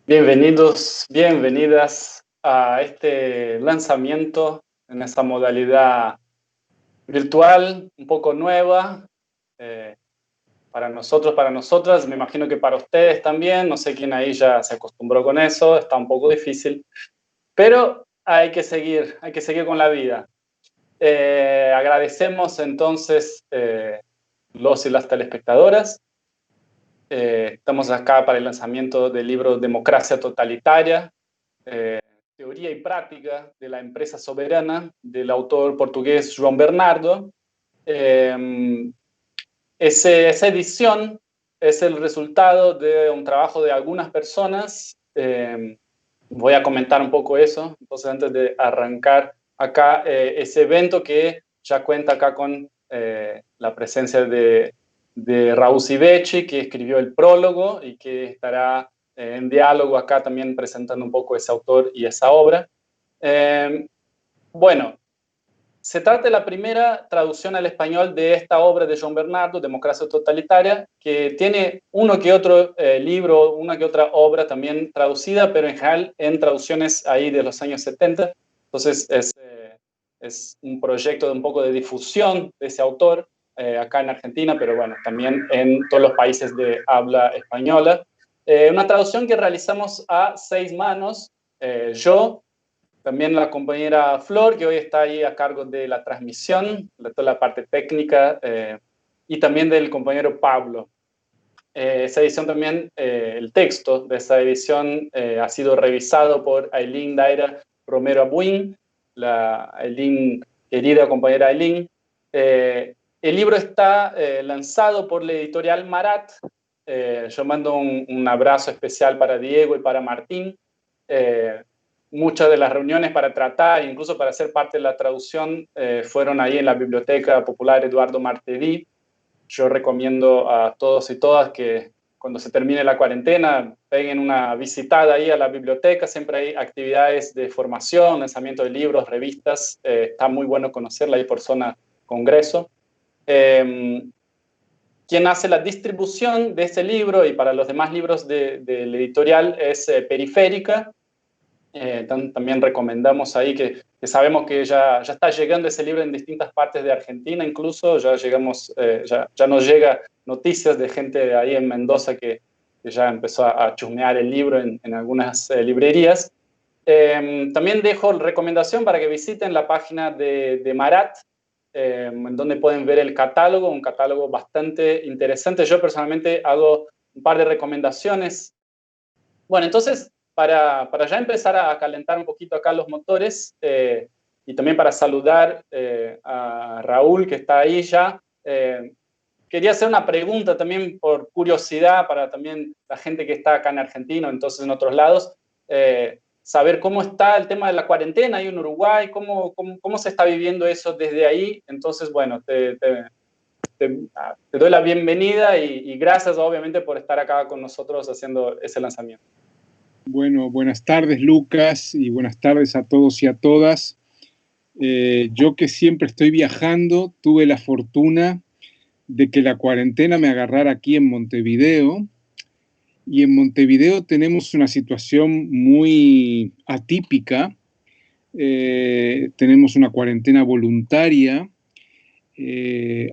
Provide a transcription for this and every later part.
Bienvenidos, bienvenidas a este lanzamiento en esa modalidad virtual, un poco nueva, eh, para nosotros, para nosotras, me imagino que para ustedes también, no sé quién ahí ya se acostumbró con eso, está un poco difícil, pero hay que seguir con la vida. Agradecemos entonces los y las telespectadoras. Estamos acá para el lanzamiento del libro Democracia Totalitaria, Teoría y Práctica de la Empresa Soberana, del autor portugués João Bernardo. Esa edición es el resultado de un trabajo de algunas personas. Voy a comentar un poco eso, entonces antes de arrancar acá ese evento que ya cuenta acá con la presencia de Raúl Sivecci, que escribió el prólogo y que estará en diálogo acá también presentando un poco ese autor y esa obra. Bueno, se trata de la primera traducción al español de esta obra de João Bernardo, Democracia Totalitaria, que tiene uno que otro libro, una que otra obra también traducida, pero en general en traducciones ahí de los años 70. Entonces es un proyecto de un poco de difusión de ese autor acá en Argentina, pero bueno, también en todos los países de habla española. Una traducción que realizamos a 6 manos, yo, también la compañera Flor, que hoy está ahí a cargo de la transmisión, de toda la parte técnica, y también del compañero Pablo. Esa edición también, el texto de esa edición ha sido revisado por Ailín Daira Romero Abuin, la Ailín, querida compañera Ailín. El libro está lanzado por la editorial Marat. Yo mando un abrazo especial para Diego y para Martín. Muchas de las reuniones para tratar, incluso para ser parte de la traducción, fueron ahí en la Biblioteca Popular Eduardo Martelly. Yo recomiendo a todos y todas que cuando se termine la cuarentena peguen una visitada ahí a la biblioteca. Siempre hay actividades de formación, lanzamiento de libros, revistas. Está muy bueno conocerla ahí por zona Congreso. Quien hace la distribución de este libro y para los demás libros del editorial es Periférica. También recomendamos ahí que sabemos que ya está llegando ese libro en distintas partes de Argentina, incluso ya llegamos, ya nos llega noticias de gente de ahí en Mendoza que ya empezó a chusmear el libro en algunas librerías. También dejo recomendación para que visiten la página de Marat, en donde pueden ver el catálogo, un catálogo bastante interesante. Yo personalmente hago un par de recomendaciones. Bueno, entonces, para ya empezar a calentar un poquito acá los motores y también para saludar a Raúl, que está ahí ya, quería hacer una pregunta también por curiosidad para también la gente que está acá en Argentina, entonces en otros lados, saber cómo está el tema de la cuarentena ahí en Uruguay, cómo se está viviendo eso desde ahí. Entonces, bueno, te doy la bienvenida y gracias obviamente por estar acá con nosotros haciendo ese lanzamiento. Bueno, buenas tardes, Lucas, y buenas tardes a todos y a todas. Yo que siempre estoy viajando, tuve la fortuna de que la cuarentena me agarrara aquí en Montevideo, y en Montevideo tenemos una situación muy atípica. Tenemos una cuarentena voluntaria.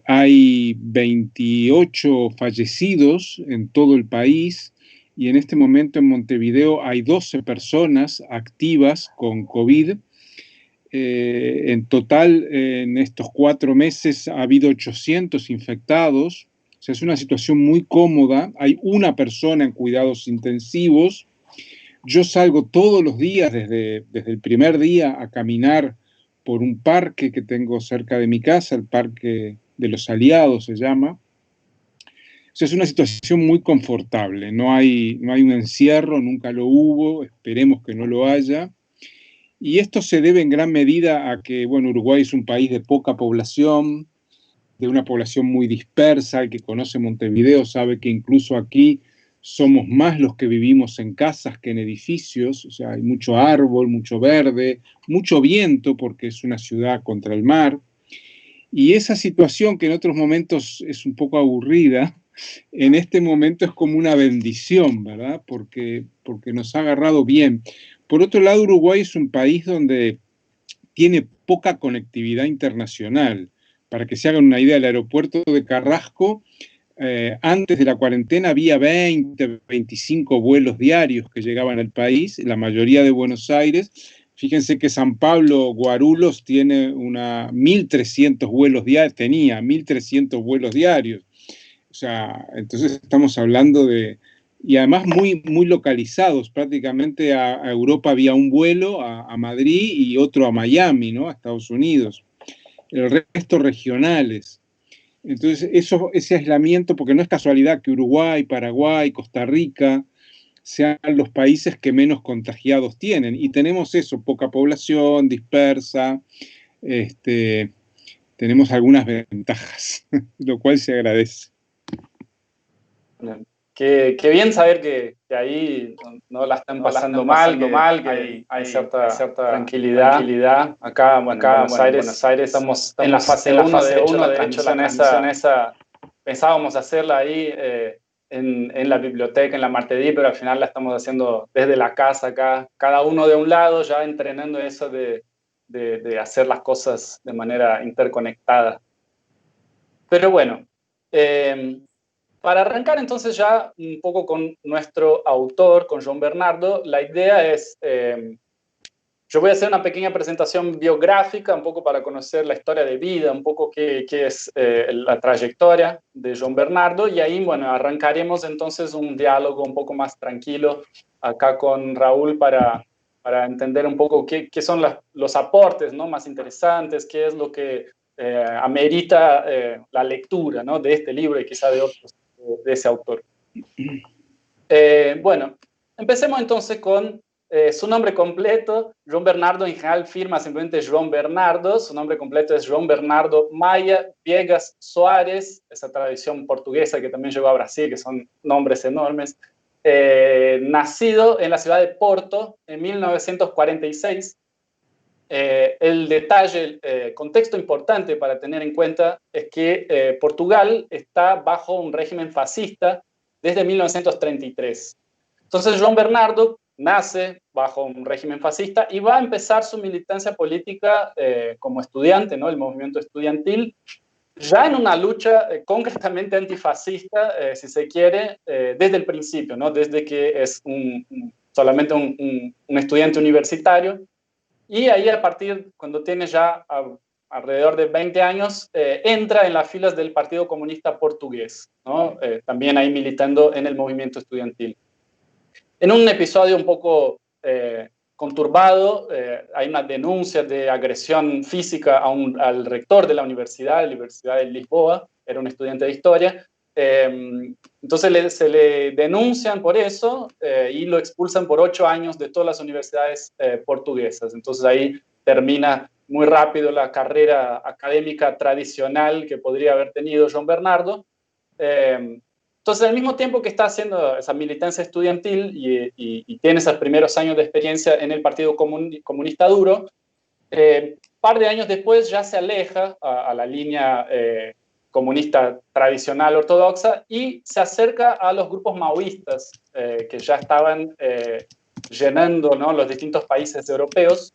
Hay 28 fallecidos en todo el país. Y en este momento en Montevideo hay 12 personas activas con COVID. En total, en estos 4 meses ha habido 800 infectados. O sea, es una situación muy cómoda. Hay una persona en cuidados intensivos. Yo salgo todos los días, desde el primer día, a caminar por un parque que tengo cerca de mi casa, el Parque de los Aliados se llama. O sea, es una situación muy confortable, no hay un encierro, nunca lo hubo, esperemos que no lo haya. Y esto se debe en gran medida a que, bueno, Uruguay es un país de poca población, de una población muy dispersa. El que conoce Montevideo sabe que incluso aquí somos más los que vivimos en casas que en edificios. O sea, hay mucho árbol, mucho verde, mucho viento porque es una ciudad contra el mar. Y esa situación que en otros momentos es un poco aburrida, en este momento es como una bendición, ¿verdad? Porque nos ha agarrado bien. Por otro lado, Uruguay es un país donde tiene poca conectividad internacional. Para que se hagan una idea, el aeropuerto de Carrasco, antes de la cuarentena había 20, 25 vuelos diarios que llegaban al país, la mayoría de Buenos Aires. Fíjense que San Pablo, Guarulhos, tiene 1.300 vuelos diarios, tenía 1.300 vuelos diarios. O sea, entonces estamos hablando de, y además muy, muy localizados, prácticamente a Europa había un vuelo, a Madrid y otro a Miami, ¿no? A Estados Unidos. El resto regionales. Entonces, ese aislamiento, porque no es casualidad que Uruguay, Paraguay, Costa Rica sean los países que menos contagiados tienen. Y tenemos eso, poca población, dispersa, tenemos algunas ventajas, lo cual se agradece. Qué bien saber que ahí no la están pasando mal, que hay cierta tranquilidad. Acá, en Buenos Aires estamos en la fase 1, de hecho la transmisión esa pensábamos hacerla ahí en la biblioteca, en la Martedí, pero al final la estamos haciendo desde la casa acá, cada uno de un lado, ya entrenando eso de hacer las cosas de manera interconectada. Pero bueno, para arrancar entonces ya un poco con nuestro autor, con João Bernardo, la idea es, yo voy a hacer una pequeña presentación biográfica, un poco para conocer la historia de vida, un poco qué es la trayectoria de João Bernardo, y ahí, bueno, arrancaremos entonces un diálogo un poco más tranquilo acá con Raúl para entender un poco qué son los aportes, ¿no?, más interesantes, qué es lo que amerita la lectura, ¿no?, de este libro y quizá de otros, de ese autor. Bueno, empecemos entonces con su nombre completo. João Bernardo en general firma simplemente João Bernardo. Su nombre completo es João Bernardo Maia Viegas Soares, esa tradición portuguesa que también llegó a Brasil, que son nombres enormes. Nacido en la ciudad de Porto en 1946. El detalle, el contexto importante para tener en cuenta es que Portugal está bajo un régimen fascista desde 1933. Entonces, João Bernardo nace bajo un régimen fascista y va a empezar su militancia política como estudiante, ¿no?, el movimiento estudiantil, ya en una lucha concretamente antifascista, si se quiere, desde el principio, ¿no?, desde que es solamente un estudiante universitario. Y ahí, a partir, cuando tiene ya alrededor de 20 años, entra en las filas del Partido Comunista Portugués, ¿no?, también ahí militando en el movimiento estudiantil. En un episodio un poco conturbado, hay una denuncia de agresión física al rector de la Universidad de Lisboa, era un estudiante de historia. Entonces se le denuncian por eso y lo expulsan por 8 años de todas las universidades portuguesas. Entonces ahí termina muy rápido la carrera académica tradicional que podría haber tenido João Bernardo. Entonces, al mismo tiempo que está haciendo esa militancia estudiantil y tiene esos primeros años de experiencia en el Partido Comunista Duro, par de años después ya se aleja a la línea comunista tradicional ortodoxa y se acerca a los grupos maoístas que ya estaban llenando, ¿no?, los distintos países europeos,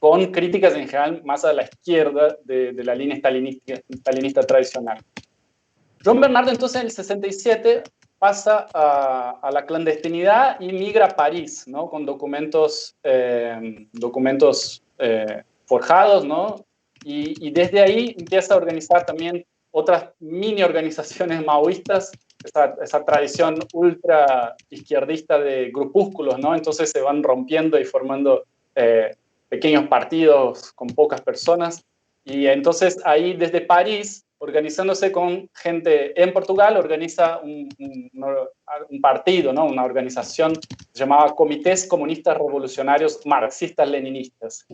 con críticas en general más a la izquierda de la línea stalinista tradicional. João Bernardo entonces en el 67 pasa a la clandestinidad y migra a París, ¿no?, con documentos forjados, ¿no?, y desde ahí empieza a organizar también otras mini organizaciones maoístas, esa tradición ultra izquierdista de grupúsculos, ¿no? Entonces se van rompiendo y formando pequeños partidos con pocas personas, y entonces ahí desde París, organizándose con gente en Portugal, organiza un partido, ¿no?, una organización que se llamaba Comités Comunistas Revolucionarios Marxistas-Leninistas,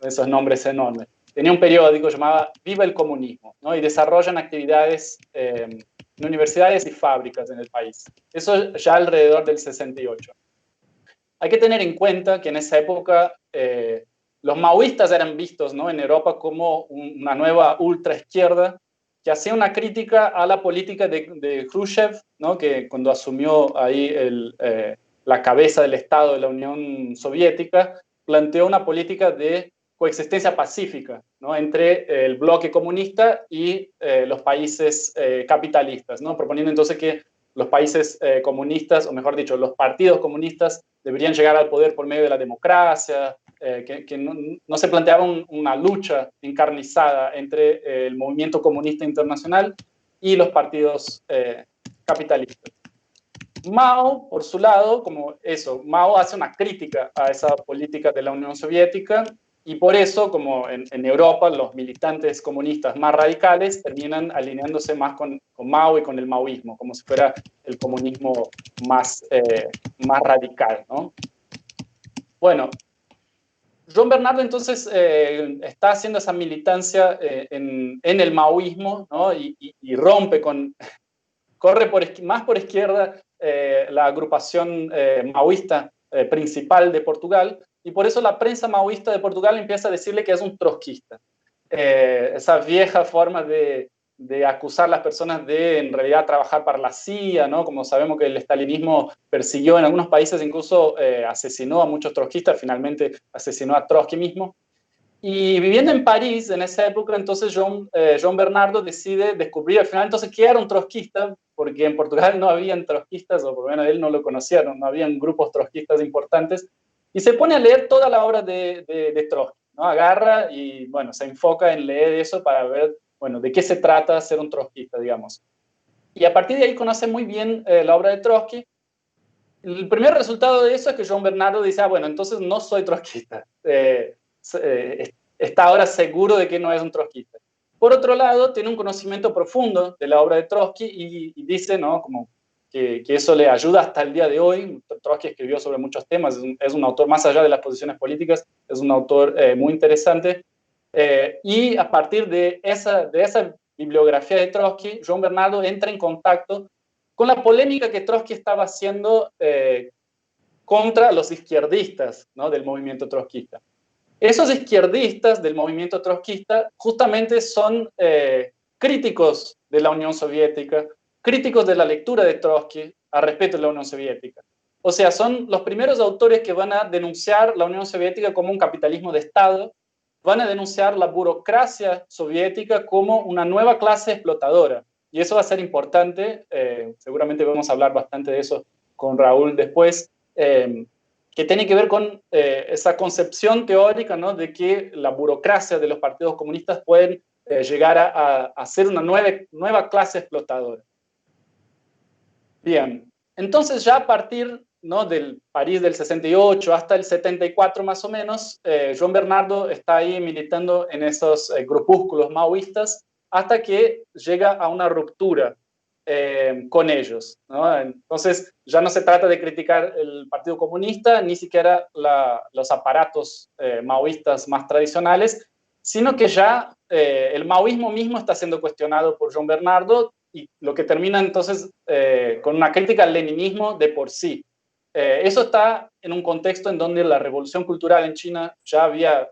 esos nombres enormes. Tenía un periódico llamado Viva el Comunismo, ¿no?, y desarrollan actividades en universidades y fábricas en el país. Eso ya alrededor del 68. Hay que tener en cuenta que en esa época los maoístas eran vistos, ¿no?, en Europa como una nueva ultraizquierda que hacía una crítica a la política de Khrushchev, ¿no? Que cuando asumió ahí la cabeza del Estado de la Unión Soviética, planteó una política de coexistencia pacífica, ¿no? Entre el bloque comunista y los países capitalistas, ¿no? Proponiendo entonces que los países comunistas, o mejor dicho, los partidos comunistas deberían llegar al poder por medio de la democracia, que no se planteaba una lucha encarnizada entre el movimiento comunista internacional y los partidos capitalistas. Mao, por su lado, Mao hace una crítica a esa política de la Unión Soviética y por eso, como en Europa, los militantes comunistas más radicales terminan alineándose más con Mao y con el maoísmo, como si fuera el comunismo más radical, ¿no? Bueno, João Bernardo entonces está haciendo esa militancia en el maoísmo, ¿no? y rompe corre más por izquierda la agrupación maoísta principal de Portugal, y por eso la prensa maoísta de Portugal empieza a decirle que es un trotskista. Esa vieja forma de acusar a las personas de en realidad trabajar para la CIA, ¿no? Como sabemos que el estalinismo persiguió en algunos países, incluso asesinó a muchos trotskistas, finalmente asesinó a Trotsky mismo. Y viviendo en París en esa época, entonces João Bernardo decide descubrir al final entonces qué era un trotskista, porque en Portugal no habían trotskistas, o por lo menos él no lo conocía, no habían grupos trotskistas importantes, y se pone a leer toda la obra de Trotsky, ¿no? Agarra y, bueno, se enfoca en leer eso para ver, bueno, de qué se trata ser un trotskista, digamos. Y a partir de ahí conoce muy bien la obra de Trotsky. El primer resultado de eso es que João Bernardo dice, bueno, entonces no soy trotskista. Está ahora seguro de que no es un trotskista. Por otro lado, tiene un conocimiento profundo de la obra de Trotsky y dice, ¿no? Como que eso le ayuda hasta el día de hoy. Trotsky escribió sobre muchos temas, es un autor, más allá de las posiciones políticas, es un autor muy interesante. Y a partir de esa bibliografía de Trotsky, João Bernardo entra en contacto con la polémica que Trotsky estaba haciendo contra los izquierdistas, ¿no? Del movimiento trotskista. Esos izquierdistas del movimiento trotskista justamente son críticos de la Unión Soviética, críticos de la lectura de Trotsky al respecto de la Unión Soviética. O sea, son los primeros autores que van a denunciar la Unión Soviética como un capitalismo de Estado, van a denunciar la burocracia soviética como una nueva clase explotadora. Y eso va a ser importante, seguramente vamos a hablar bastante de eso con Raúl después, que tiene que ver con esa concepción teórica, ¿no? De que la burocracia de los partidos comunistas pueden llegar a ser una nueva clase explotadora. Bien, entonces ya a partir, ¿no? Del París del 68 hasta el 74 más o menos, João Bernardo está ahí militando en esos grupúsculos maoístas hasta que llega a una ruptura con ellos, ¿no? Entonces ya no se trata de criticar el Partido Comunista, ni siquiera los aparatos maoístas más tradicionales, sino que ya el maoísmo mismo está siendo cuestionado por João Bernardo, y lo que termina entonces con una crítica al leninismo de por sí. Eso está en un contexto en donde la revolución cultural en China ya había,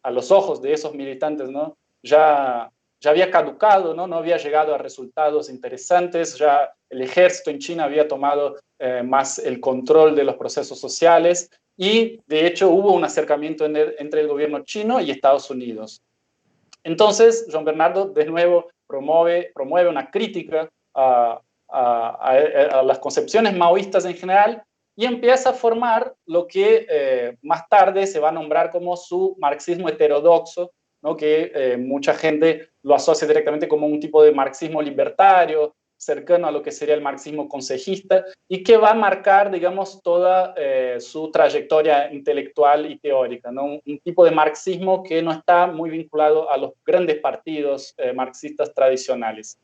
a los ojos de esos militantes, ¿no? ya había caducado, ¿no? No había llegado a resultados interesantes, ya el ejército en China había tomado más el control de los procesos sociales, y de hecho hubo un acercamiento entre el gobierno chino y Estados Unidos. Entonces, João Bernardo de nuevo promueve una crítica a las concepciones maoístas en general, y empieza a formar lo que más tarde se va a nombrar como su marxismo heterodoxo, ¿no? Que mucha gente lo asocia directamente como un tipo de marxismo libertario, cercano a lo que sería el marxismo consejista, y que va a marcar, digamos, toda su trayectoria intelectual y teórica, ¿no? Un tipo de marxismo que no está muy vinculado a los grandes partidos marxistas tradicionales.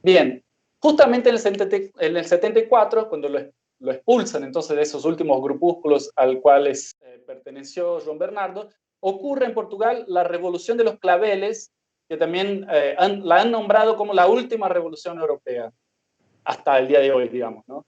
Bien, justamente en el 74, cuando lo expulsan entonces de esos últimos grupúsculos al cuales perteneció João Bernardo, ocurre en Portugal la Revolución de los Claveles, que también la han nombrado como la última revolución europea, hasta el día de hoy, digamos, ¿no?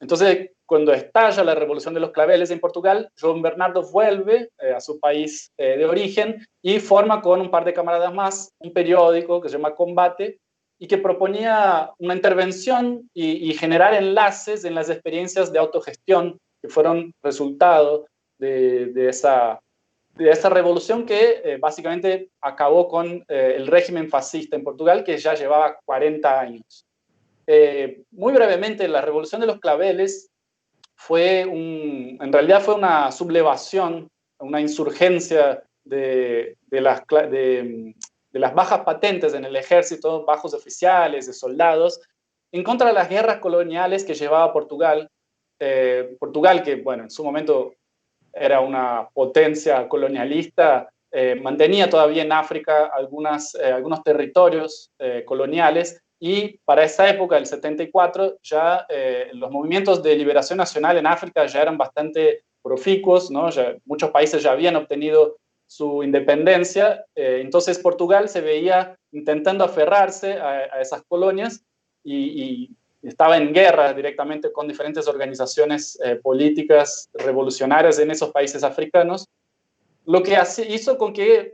Entonces, cuando estalla la Revolución de los Claveles en Portugal, João Bernardo vuelve a su país de origen y forma con un par de camaradas más un periódico que se llama Combate y que proponía una intervención y generar enlaces en las experiencias de autogestión que fueron resultado de esa revolución que básicamente acabó con el régimen fascista en Portugal, que ya llevaba 40 años. Muy brevemente, la Revolución de los Claveles en realidad fue una sublevación, una insurgencia de las bajas patentes en el ejército, bajos oficiales, de soldados, en contra de las guerras coloniales que llevaba Portugal. Portugal, que bueno, en su momento era una potencia colonialista, mantenía todavía en África algunos territorios coloniales, y para esa época, el 74, ya los movimientos de liberación nacional en África ya eran bastante proficuos, ¿no? Muchos países ya habían obtenido su independencia, entonces Portugal se veía intentando aferrarse a esas colonias y estaba en guerra directamente con diferentes organizaciones políticas revolucionarias en esos países africanos, lo que hizo con que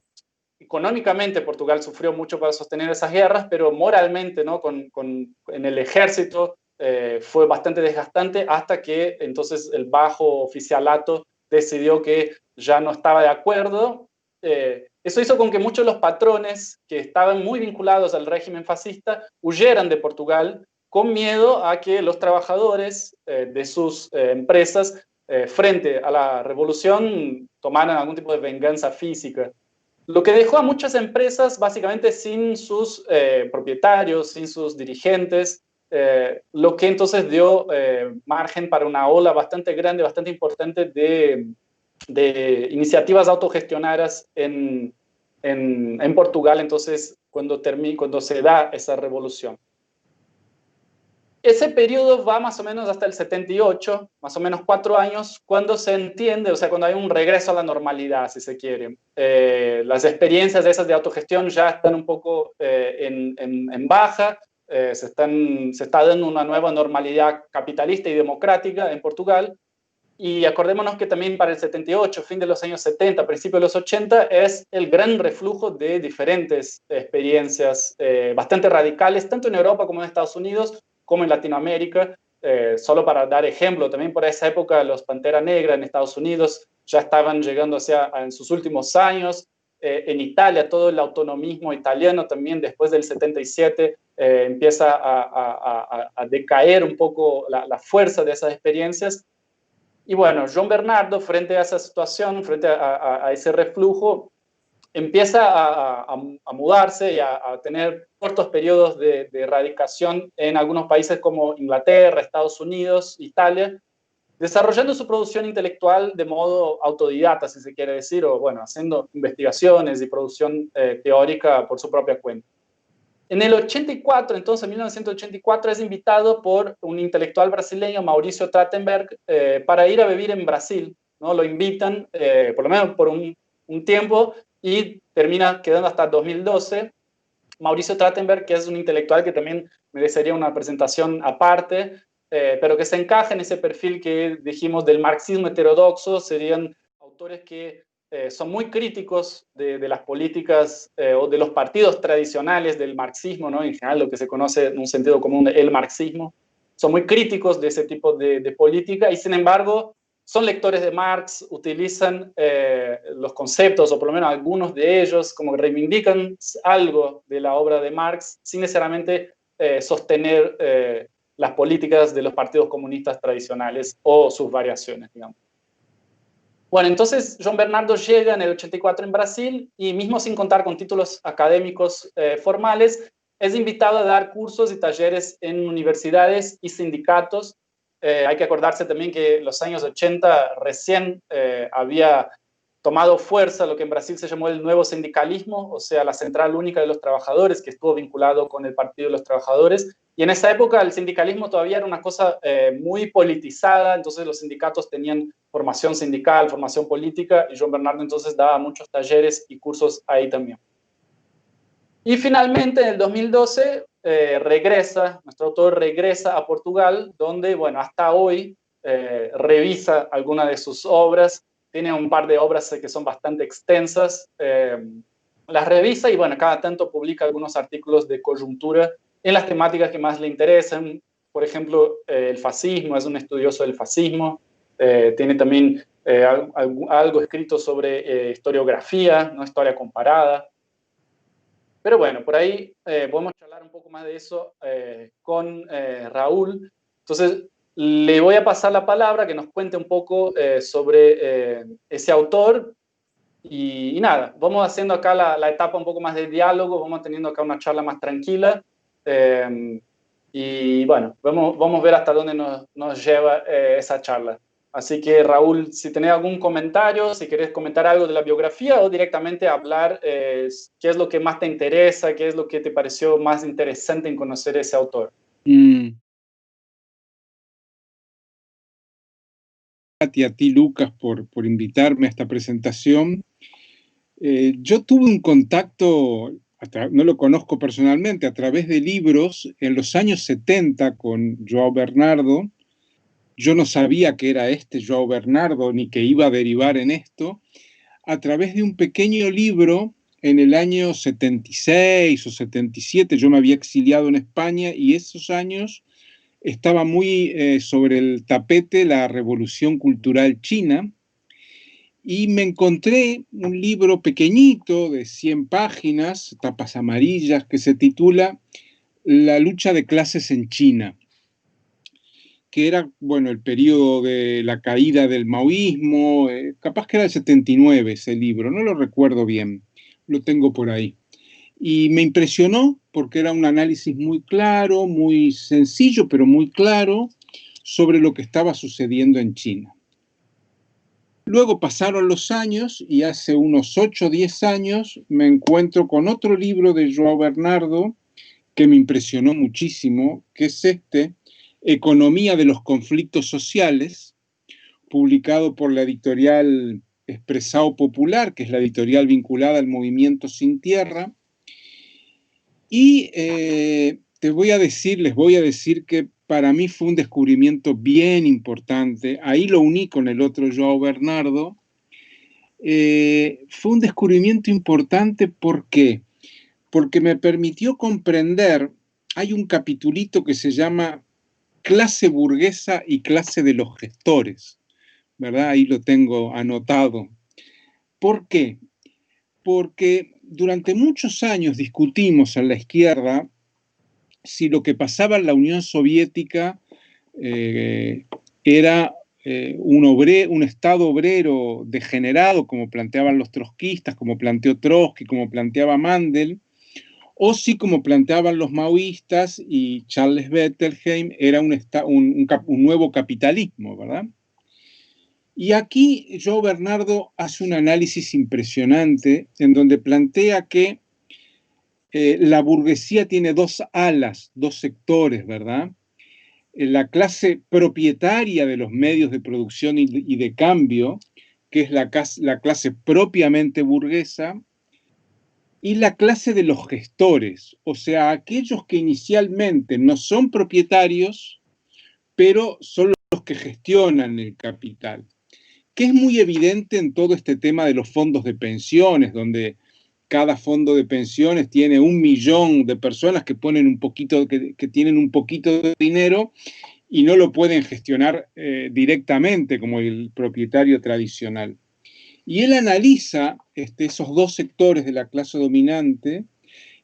económicamente Portugal sufrió mucho para sostener esas guerras, pero moralmente, ¿no? En el ejército fue bastante desgastante hasta que entonces el bajo oficialato decidió que ya no estaba de acuerdo. Eso hizo con que muchos de los patrones que estaban muy vinculados al régimen fascista huyeran de Portugal con miedo a que los trabajadores de sus empresas frente a la revolución tomaran algún tipo de venganza física. Lo que dejó a muchas empresas básicamente sin sus propietarios, sin sus dirigentes, lo que entonces dio margen para una ola bastante grande, bastante importante de iniciativas autogestionarias en Portugal, entonces cuando se da esa revolución. Ese periodo va más o menos hasta el 78, más o menos 4 años, cuando se entiende, o sea, cuando hay un regreso a la normalidad, si se quiere. Las experiencias de esas de autogestión ya están un poco en baja, se está dando una nueva normalidad capitalista y democrática en Portugal, y acordémonos que también para el 78, fin de los años 70, principio de los 80, es el gran reflujo de diferentes experiencias bastante radicales, tanto en Europa como en Estados Unidos, como en Latinoamérica. Solo para dar ejemplo, también por esa época los Pantera Negra en Estados Unidos ya estaban llegando en sus últimos años. En Italia, todo el autonomismo italiano también después del 77 empieza a decaer un poco la fuerza de esas experiencias. Y bueno, João Bernardo, frente a esa situación, frente a ese reflujo, empieza a mudarse y a tener cortos periodos de erradicación en algunos países como Inglaterra, Estados Unidos, Italia, desarrollando su producción intelectual de modo autodidacta, si se quiere decir, o bueno, haciendo investigaciones y producción teórica por su propia cuenta. En el 84, entonces, 1984, es invitado por un intelectual brasileño, Maurício Trachtenberg, para ir a vivir en Brasil, ¿no? Lo invitan, por lo menos por un tiempo, y termina quedando hasta 2012. Mauricio Trachtenberg, que es un intelectual que también merecería una presentación aparte, pero que se encaja en ese perfil que dijimos del marxismo heterodoxo, serían autores que son muy críticos de las políticas o de los partidos tradicionales del marxismo, ¿no? En general lo que se conoce en un sentido común el marxismo, son muy críticos de ese tipo de política y sin embargo son lectores de Marx, utilizan los conceptos, o por lo menos algunos de ellos, como que reivindican algo de la obra de Marx, sin necesariamente sostener las políticas de los partidos comunistas tradicionales o sus variaciones, digamos. Bueno, entonces João Bernardo llega en el 84 en Brasil y mismo sin contar con títulos académicos formales, es invitado a dar cursos y talleres en universidades y sindicatos. Hay que acordarse también que en los años 80 recién había tomado fuerza lo que en Brasil se llamó el nuevo sindicalismo, o sea, la Central Única de los Trabajadores, que estuvo vinculado con el Partido de los Trabajadores. Y en esa época el sindicalismo todavía era una cosa muy politizada, entonces los sindicatos tenían formación sindical, formación política, y João Bernardo entonces daba muchos talleres y cursos ahí también. Y finalmente, en el 2012, nuestro autor regresa a Portugal, donde, bueno, hasta hoy revisa algunas de sus obras. Tiene un par de obras que son bastante extensas. Las revisa y, bueno, cada tanto publica algunos artículos de coyuntura en las temáticas que más le interesan. Por ejemplo, el fascismo, es un estudioso del fascismo. Tiene también algo escrito sobre historiografía, ¿no? Historia comparada. Pero bueno, por ahí podemos charlar un poco más de eso con Raúl. Entonces, le voy a pasar la palabra que nos cuente un poco sobre ese autor. Y nada, vamos haciendo acá la etapa un poco más de diálogo, vamos teniendo acá una charla más tranquila. Y bueno, vamos a ver hasta dónde nos lleva esa charla. Así que, Raúl, si tenés algún comentario, si querés comentar algo de la biografía o directamente hablar qué es lo que más te interesa, qué es lo que te pareció más interesante en conocer ese autor. Y a ti, Lucas, por invitarme a esta presentación. Yo tuve un contacto, no lo conozco personalmente, a través de libros en los años 70 con João Bernardo. Yo no sabía que era este João Bernardo ni que iba a derivar en esto, a través de un pequeño libro en el año 76 o 77. Yo me había exiliado en España y esos años estaba muy sobre el tapete la Revolución Cultural China, y me encontré un libro pequeñito de 100 páginas, tapas amarillas, que se titula La lucha de clases en China, que era, bueno, el periodo de la caída del maoísmo, capaz que era el 79 ese libro, no lo recuerdo bien, lo tengo por ahí. Y me impresionó porque era un análisis muy claro, muy sencillo, pero muy claro sobre lo que estaba sucediendo en China. Luego pasaron los años y hace unos 8 o 10 años me encuentro con otro libro de João Bernardo que me impresionó muchísimo, que es este, Economía de los conflictos sociales, publicado por la editorial Expresao Popular, que es la editorial vinculada al movimiento Sin Tierra. Y les voy a decir que para mí fue un descubrimiento bien importante. Ahí lo uní con el otro João Bernardo. Fue un descubrimiento importante, ¿por qué? Porque me permitió comprender, hay un capitulito que se llama Clase burguesa y clase de los gestores, ¿verdad? Ahí lo tengo anotado. ¿Por qué? Porque durante muchos años discutimos en la izquierda si lo que pasaba en la Unión Soviética era un Estado obrero degenerado, como planteaban los trotskistas, como planteó Trotsky, como planteaba Mandel, o si, como planteaban los maoístas y Charles Bettelheim, era un nuevo capitalismo, ¿verdad? Y aquí João Bernardo hace un análisis impresionante en donde plantea que la burguesía tiene dos alas, dos sectores, ¿verdad? La clase propietaria de los medios de producción y de cambio, que es la clase propiamente burguesa, y la clase de los gestores, o sea, aquellos que inicialmente no son propietarios, pero son los que gestionan el capital, que es muy evidente en todo este tema de los fondos de pensiones, donde cada fondo de pensiones tiene 1 millón de personas que ponen que tienen un poquito de dinero y no lo pueden gestionar directamente como el propietario tradicional. Y él analiza esos dos sectores de la clase dominante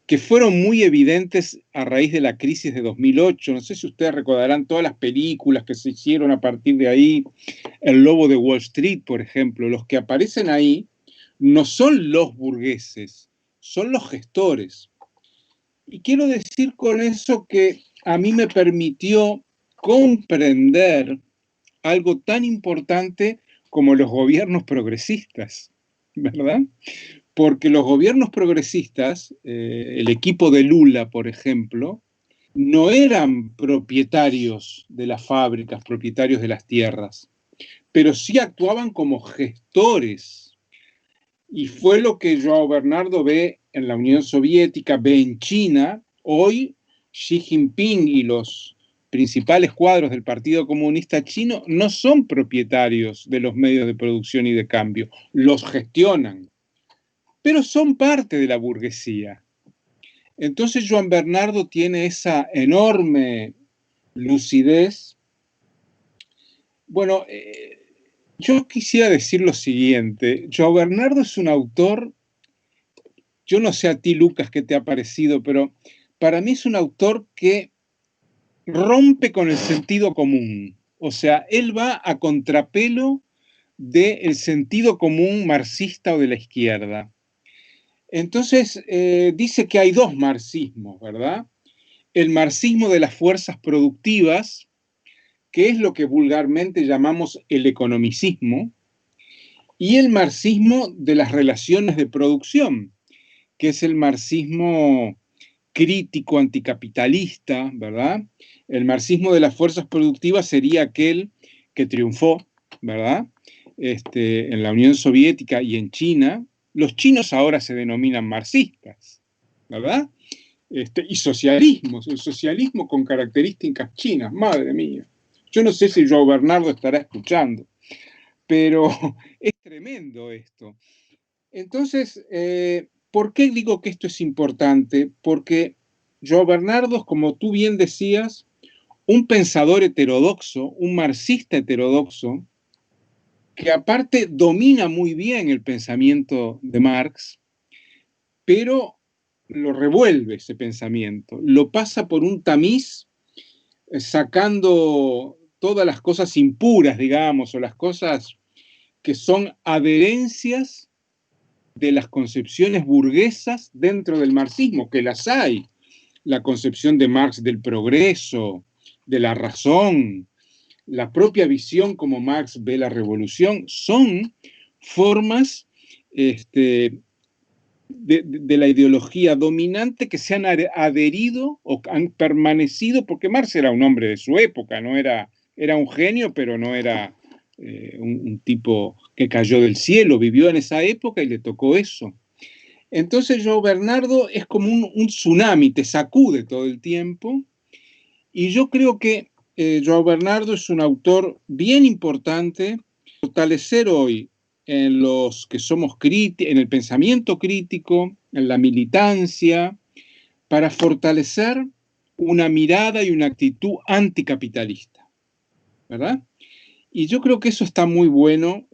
que fueron muy evidentes a raíz de la crisis de 2008. No sé si ustedes recordarán todas las películas que se hicieron a partir de ahí. El Lobo de Wall Street, por ejemplo. Los que aparecen ahí no son los burgueses, son los gestores. Y quiero decir con eso que a mí me permitió comprender algo tan importante como los gobiernos progresistas, ¿verdad? Porque los gobiernos progresistas, el equipo de Lula, por ejemplo, no eran propietarios de las fábricas, propietarios de las tierras, pero sí actuaban como gestores. Y fue lo que João Bernardo ve en la Unión Soviética, ve en China. Hoy Xi Jinping y los principales cuadros del Partido Comunista Chino no son propietarios de los medios de producción y de cambio, los gestionan, pero son parte de la burguesía. Entonces Joan Bernardo tiene esa enorme lucidez. Bueno, yo quisiera decir lo siguiente, Joan Bernardo es un autor, yo no sé a ti, Lucas, qué te ha parecido, pero para mí es un autor que rompe con el sentido común. O sea, él va a contrapelo del sentido común marxista o de la izquierda. Entonces, dice que hay dos marxismos, ¿verdad? El marxismo de las fuerzas productivas, que es lo que vulgarmente llamamos el economicismo, y el marxismo de las relaciones de producción, que es el marxismo crítico anticapitalista, ¿verdad? El marxismo de las fuerzas productivas sería aquel que triunfó, ¿verdad? En la Unión Soviética y en China. Los chinos ahora se denominan marxistas, ¿verdad? Y socialismos, el socialismo con características chinas, madre mía. Yo no sé si João Bernardo estará escuchando, pero es tremendo esto. Entonces, ¿por qué digo que esto es importante? Porque João Bernardo, como tú bien decías, un pensador heterodoxo, un marxista heterodoxo, que aparte domina muy bien el pensamiento de Marx, pero lo revuelve ese pensamiento, lo pasa por un tamiz, sacando todas las cosas impuras, digamos, o las cosas que son adherencias de las concepciones burguesas dentro del marxismo, que las hay. La concepción de Marx del progreso, de la razón, la propia visión como Marx ve la revolución, son formas de la ideología dominante que se han adherido o han permanecido, porque Marx era un hombre de su época, no era, era un genio, pero no era un tipo que cayó del cielo, vivió en esa época y le tocó eso. Entonces João Bernardo es como un tsunami, te sacude todo el tiempo, y yo creo que João Bernardo es un autor bien importante, fortalecer hoy en los que somos críticos, en el pensamiento crítico, en la militancia, para fortalecer una mirada y una actitud anticapitalista, ¿verdad? Y yo creo que eso está muy bueno.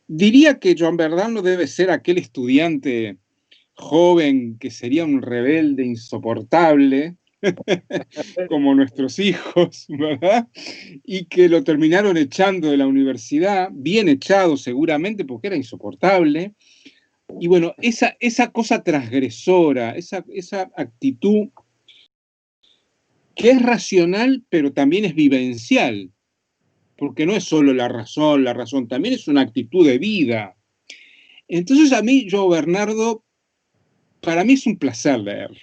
Diría que Joan Bernardo debe ser aquel estudiante joven que sería un rebelde insoportable, como nuestros hijos, ¿verdad? Y que lo terminaron echando de la universidad, bien echado seguramente porque era insoportable. Y bueno, esa cosa transgresora, esa actitud que es racional, pero también es vivencial, porque no es solo la razón también es una actitud de vida. Entonces a mí, João Bernardo, para mí es un placer leerlo.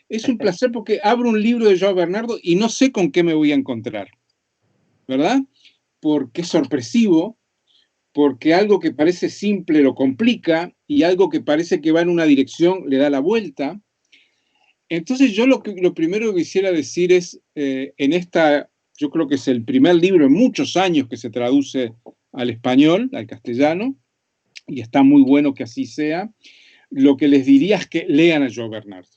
Es un placer porque abro un libro de João Bernardo y no sé con qué me voy a encontrar, ¿verdad? Porque es sorpresivo, porque algo que parece simple lo complica y algo que parece que va en una dirección le da la vuelta. Entonces yo lo primero que quisiera decir es, yo creo que es el primer libro en muchos años que se traduce al español, al castellano, y está muy bueno que así sea, lo que les diría es que lean a João Bernardo.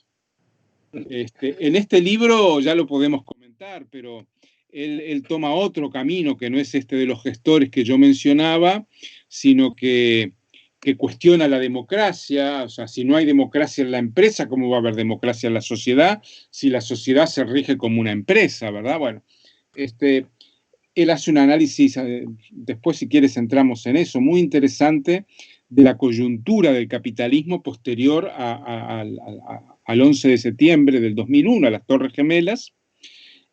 En este libro ya lo podemos comentar, pero él toma otro camino que no es este de los gestores que yo mencionaba, sino que cuestiona la democracia. O sea, si no hay democracia en la empresa, ¿cómo va a haber democracia en la sociedad? Si la sociedad se rige como una empresa, ¿verdad? Bueno, él hace un análisis, después si quieres entramos en eso, muy interesante, de la coyuntura del capitalismo posterior al 11 de septiembre del 2001, a las Torres Gemelas.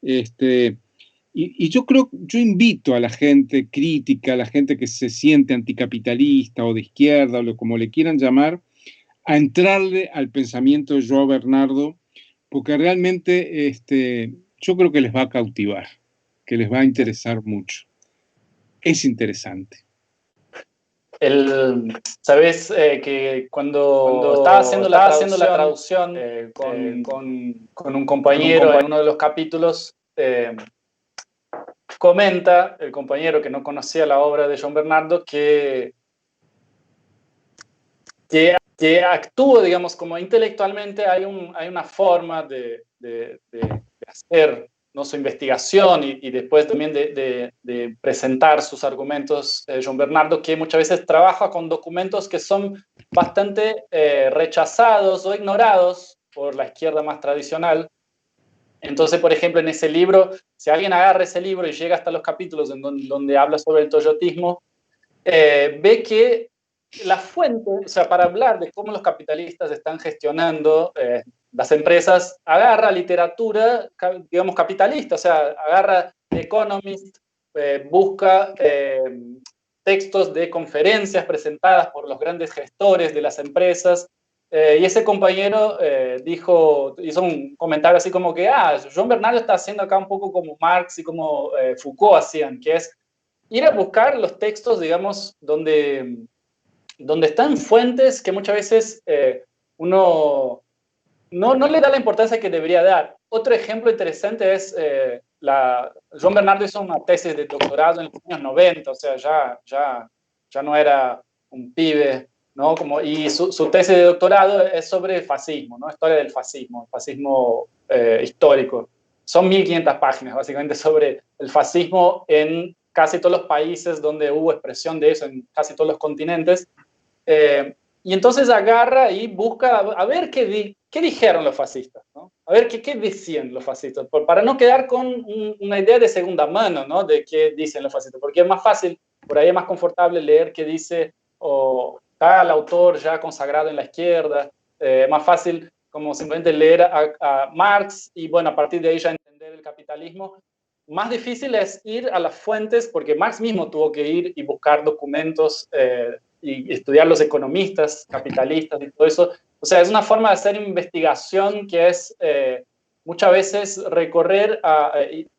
Y yo invito a la gente crítica, a la gente que se siente anticapitalista o de izquierda, o como le quieran llamar, a entrarle al pensamiento de João Bernardo, porque realmente yo creo que les va a cautivar, que les va a interesar mucho. Es interesante. Sabes que cuando estaba haciendo la traducción con un compañero en uno de los capítulos, comenta el compañero que no conocía la obra de John Bernardo que actúa, digamos, como intelectualmente hay una forma de hacer, ¿no?, su investigación y después también de presentar sus argumentos, John Bernardo, que muchas veces trabaja con documentos que son bastante rechazados o ignorados por la izquierda más tradicional. Entonces, por ejemplo, en ese libro, si alguien agarra ese libro y llega hasta los capítulos en donde habla sobre el toyotismo, ve que la fuente, o sea, para hablar de cómo los capitalistas están gestionando las empresas, agarra literatura, digamos, capitalista, o sea, agarra The Economist, busca textos de conferencias presentadas por los grandes gestores de las empresas, y ese compañero hizo un comentario así como que, John Bernardo está haciendo acá un poco como Marx y como Foucault hacían, que es ir a buscar los textos, digamos, donde están fuentes que muchas veces uno no le da la importancia que debería dar. Otro ejemplo interesante es, John Bernardo hizo una tesis de doctorado en los años 90, o sea, ya no era un pibe, ¿no? Y su tesis de doctorado es sobre el fascismo, ¿no? Historia del fascismo, el fascismo histórico. Son 1500 páginas, básicamente, sobre el fascismo en casi todos los países donde hubo expresión de eso, en casi todos los continentes. Y entonces agarra y busca a ver qué dijeron los fascistas, ¿no? A ver qué decían los fascistas, para no quedar con una idea de segunda mano, ¿no?, de qué dicen los fascistas, porque es más fácil, por ahí es más confortable leer qué dice o tal autor ya consagrado en la izquierda, más fácil como simplemente leer a Marx y, bueno, a partir de ahí ya entender el capitalismo. Más difícil es ir a las fuentes, porque Marx mismo tuvo que ir y buscar documentos y estudiar los economistas capitalistas y todo eso. O sea, es una forma de hacer investigación que es muchas veces recorrer,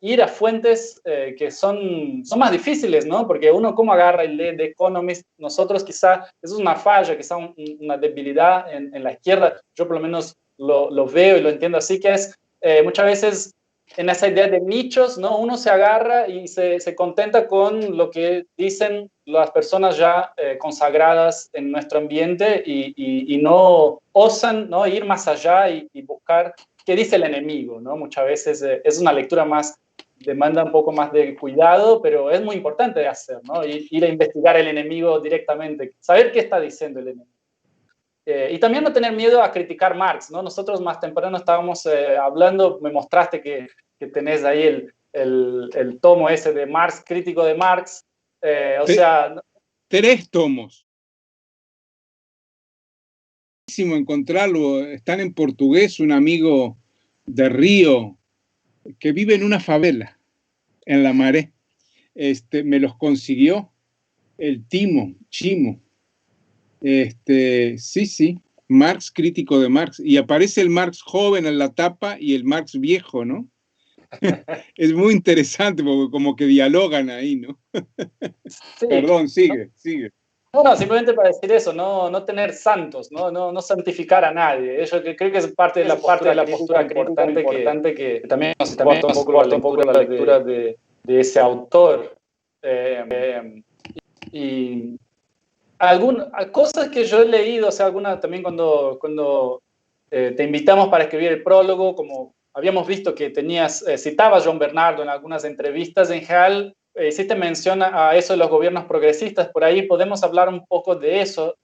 ir a fuentes que son más difíciles, ¿no? Porque uno cómo agarra y lee The Economist, nosotros quizá, eso es una falla, quizá una debilidad en la izquierda, yo por lo menos lo veo y lo entiendo así, que es muchas veces en esa idea de nichos, ¿no? Uno se agarra y se contenta con lo que dicen las personas ya consagradas en nuestro ambiente y no osan, ¿no?, ir más allá y buscar qué dice el enemigo, ¿no? Muchas veces es una lectura más, demanda un poco más de cuidado, pero es muy importante de hacer, ¿no? Ir a investigar el enemigo directamente, saber qué está diciendo el enemigo. Y también no tener miedo a criticar Marx, ¿no? Nosotros más temprano estábamos hablando, me mostraste que tenés ahí el tomo ese de Marx, crítico de Marx. O sea... 3 tomos. Encontrarlo, están en portugués, un amigo de Río que vive en una favela, en La Maré. Me los consiguió el Chimo. Sí, Marx, crítico de Marx, y aparece el Marx joven en la tapa y el Marx viejo, ¿no? Es muy interesante porque como que dialogan ahí, ¿no? Sí. Perdón, sigue. No, simplemente para decir eso, no tener santos, no santificar a nadie. Eso creo que es parte de la postura importante que también nos importa un poco la lectura de ese autor. Y cosas que yo he leído, o sea, algunas también cuando te invitamos para escribir el prólogo, como habíamos visto que citabas a John Bernardo en algunas entrevistas, en general hiciste mención a eso de los gobiernos progresistas, por ahí podemos hablar un poco de eso.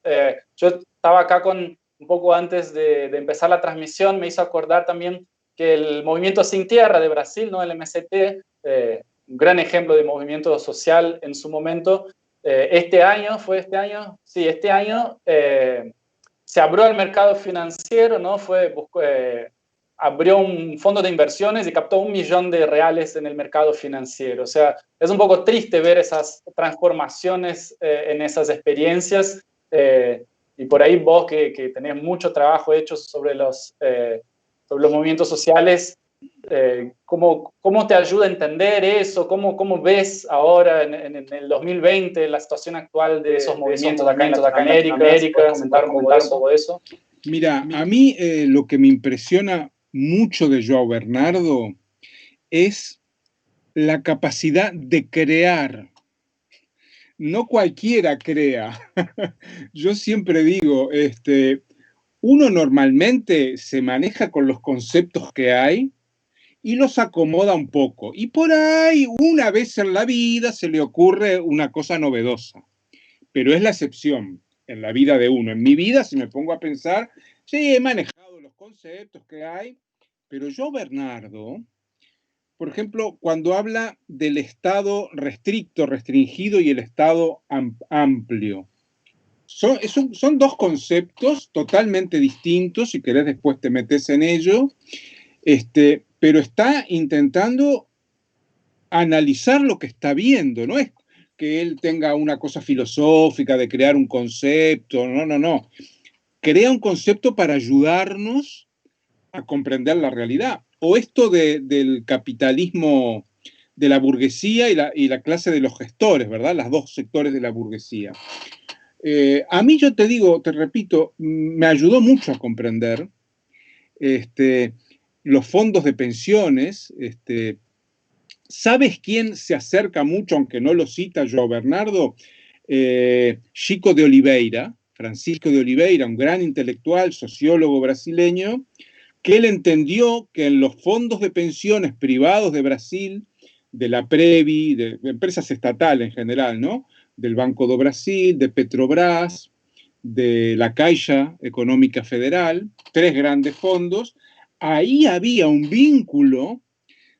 Yo estaba acá un poco antes de empezar la transmisión, me hizo acordar también que el Movimiento Sin Tierra de Brasil, ¿no?, el MST, un gran ejemplo de movimiento social en su momento, este año se abrió al mercado financiero, ¿no? Abrió un fondo de inversiones y captó $1 millón en el mercado financiero. O sea, es un poco triste ver esas transformaciones en esas experiencias. Y por ahí vos que tenés mucho trabajo hecho sobre los movimientos sociales, ¿Cómo te ayuda a entender eso? ¿Cómo ves ahora en el 2020 la situación actual de esos movimientos acá en Latinoamérica? ¿Si puedes comentar un poco de eso? Mira, a mí lo que me impresiona mucho de Joao Bernardo es la capacidad de crear. No cualquiera crea. Yo siempre digo, uno normalmente se maneja con los conceptos que hay y los acomoda un poco. Y por ahí, una vez en la vida, se le ocurre una cosa novedosa. Pero es la excepción en la vida de uno. En mi vida, si me pongo a pensar, sí, he manejado los conceptos que hay, pero yo, Bernardo, por ejemplo, cuando habla del estado restricto, restringido y el estado amplio, son dos conceptos totalmente distintos, si querés después te metes en ello, pero está intentando analizar lo que está viendo, no es que él tenga una cosa filosófica de crear un concepto, no. Crea un concepto para ayudarnos a comprender la realidad. O esto del capitalismo de la burguesía y la clase de los gestores, ¿verdad? Las dos sectores de la burguesía. A mí yo te digo, te repito, me ayudó mucho a comprender los fondos de pensiones. ¿Sabes quién se acerca mucho, aunque no lo cita Joao Bernardo? Chico de Oliveira, Francisco de Oliveira, un gran intelectual, sociólogo brasileño, que él entendió que en los fondos de pensiones privados de Brasil, de la Previ, de empresas estatales en general, ¿no? Del Banco do Brasil, de Petrobras, de la Caixa Económica Federal, tres grandes fondos, ahí había un vínculo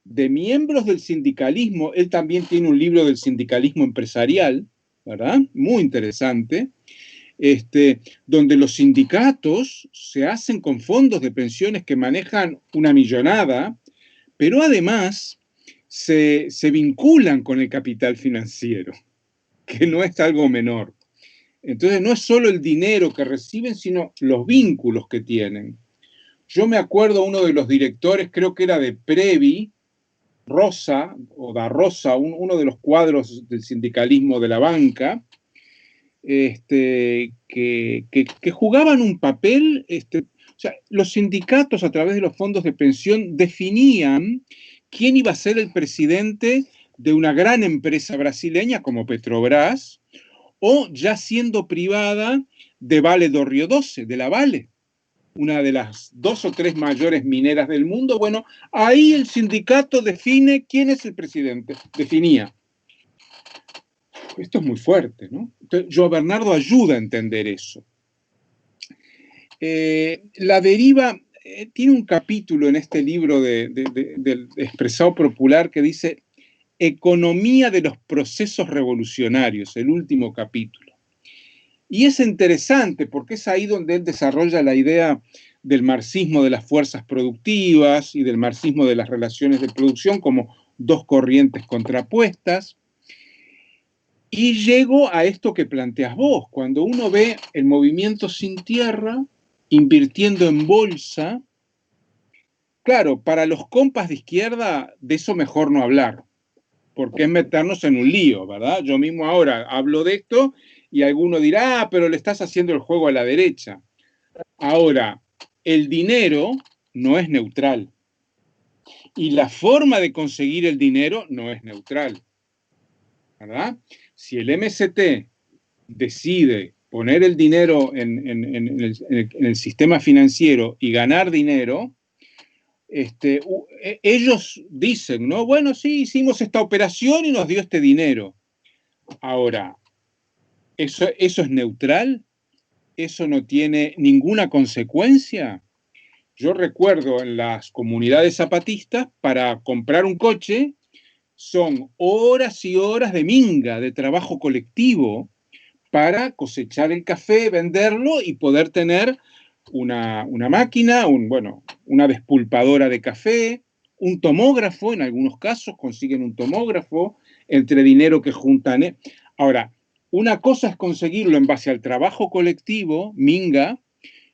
de miembros del sindicalismo. Él también tiene un libro del sindicalismo empresarial, ¿verdad? Muy interesante, donde los sindicatos se hacen con fondos de pensiones que manejan una millonada, pero además se vinculan con el capital financiero, que no es algo menor. Entonces no es solo el dinero que reciben, sino los vínculos que tienen. Yo me acuerdo uno de los directores, creo que era de Previ, Rosa, o da Rosa, uno de los cuadros del sindicalismo de la banca, que jugaban un papel, o sea, los sindicatos a través de los fondos de pensión definían quién iba a ser el presidente de una gran empresa brasileña como Petrobras, o ya siendo privada de Vale do Rio Doce, de la Vale, una de las 2 o 3 mayores mineras del mundo. Bueno, ahí el sindicato define quién es el presidente, definía. Esto es muy fuerte, ¿no? Entonces, Joao Bernardo ayuda a entender eso. La deriva tiene un capítulo en este libro del Expresado Popular que dice Economía de los procesos revolucionarios, el último capítulo. Y es interesante porque es ahí donde él desarrolla la idea del marxismo de las fuerzas productivas y del marxismo de las relaciones de producción como dos corrientes contrapuestas. Y llego a esto que planteas vos, cuando uno ve el movimiento sin tierra invirtiendo en bolsa, claro, para los compas de izquierda de eso mejor no hablar, porque es meternos en un lío, ¿verdad? Yo mismo ahora hablo de esto y alguno dirá, ah, pero le estás haciendo el juego a la derecha. Ahora, el dinero no es neutral y la forma de conseguir el dinero no es neutral, ¿verdad? Si el MST decide poner el dinero en el sistema financiero y ganar dinero, ellos dicen, ¿no? Bueno, sí, hicimos esta operación y nos dio este dinero. Ahora, ¿eso es neutral? ¿Eso no tiene ninguna consecuencia? Yo recuerdo en las comunidades zapatistas, para comprar un coche, son horas y horas de minga, de trabajo colectivo, para cosechar el café, venderlo y poder tener una máquina, una despulpadora de café, un tomógrafo, en algunos casos consiguen un tomógrafo, entre dinero que juntan. Ahora, una cosa es conseguirlo en base al trabajo colectivo, minga,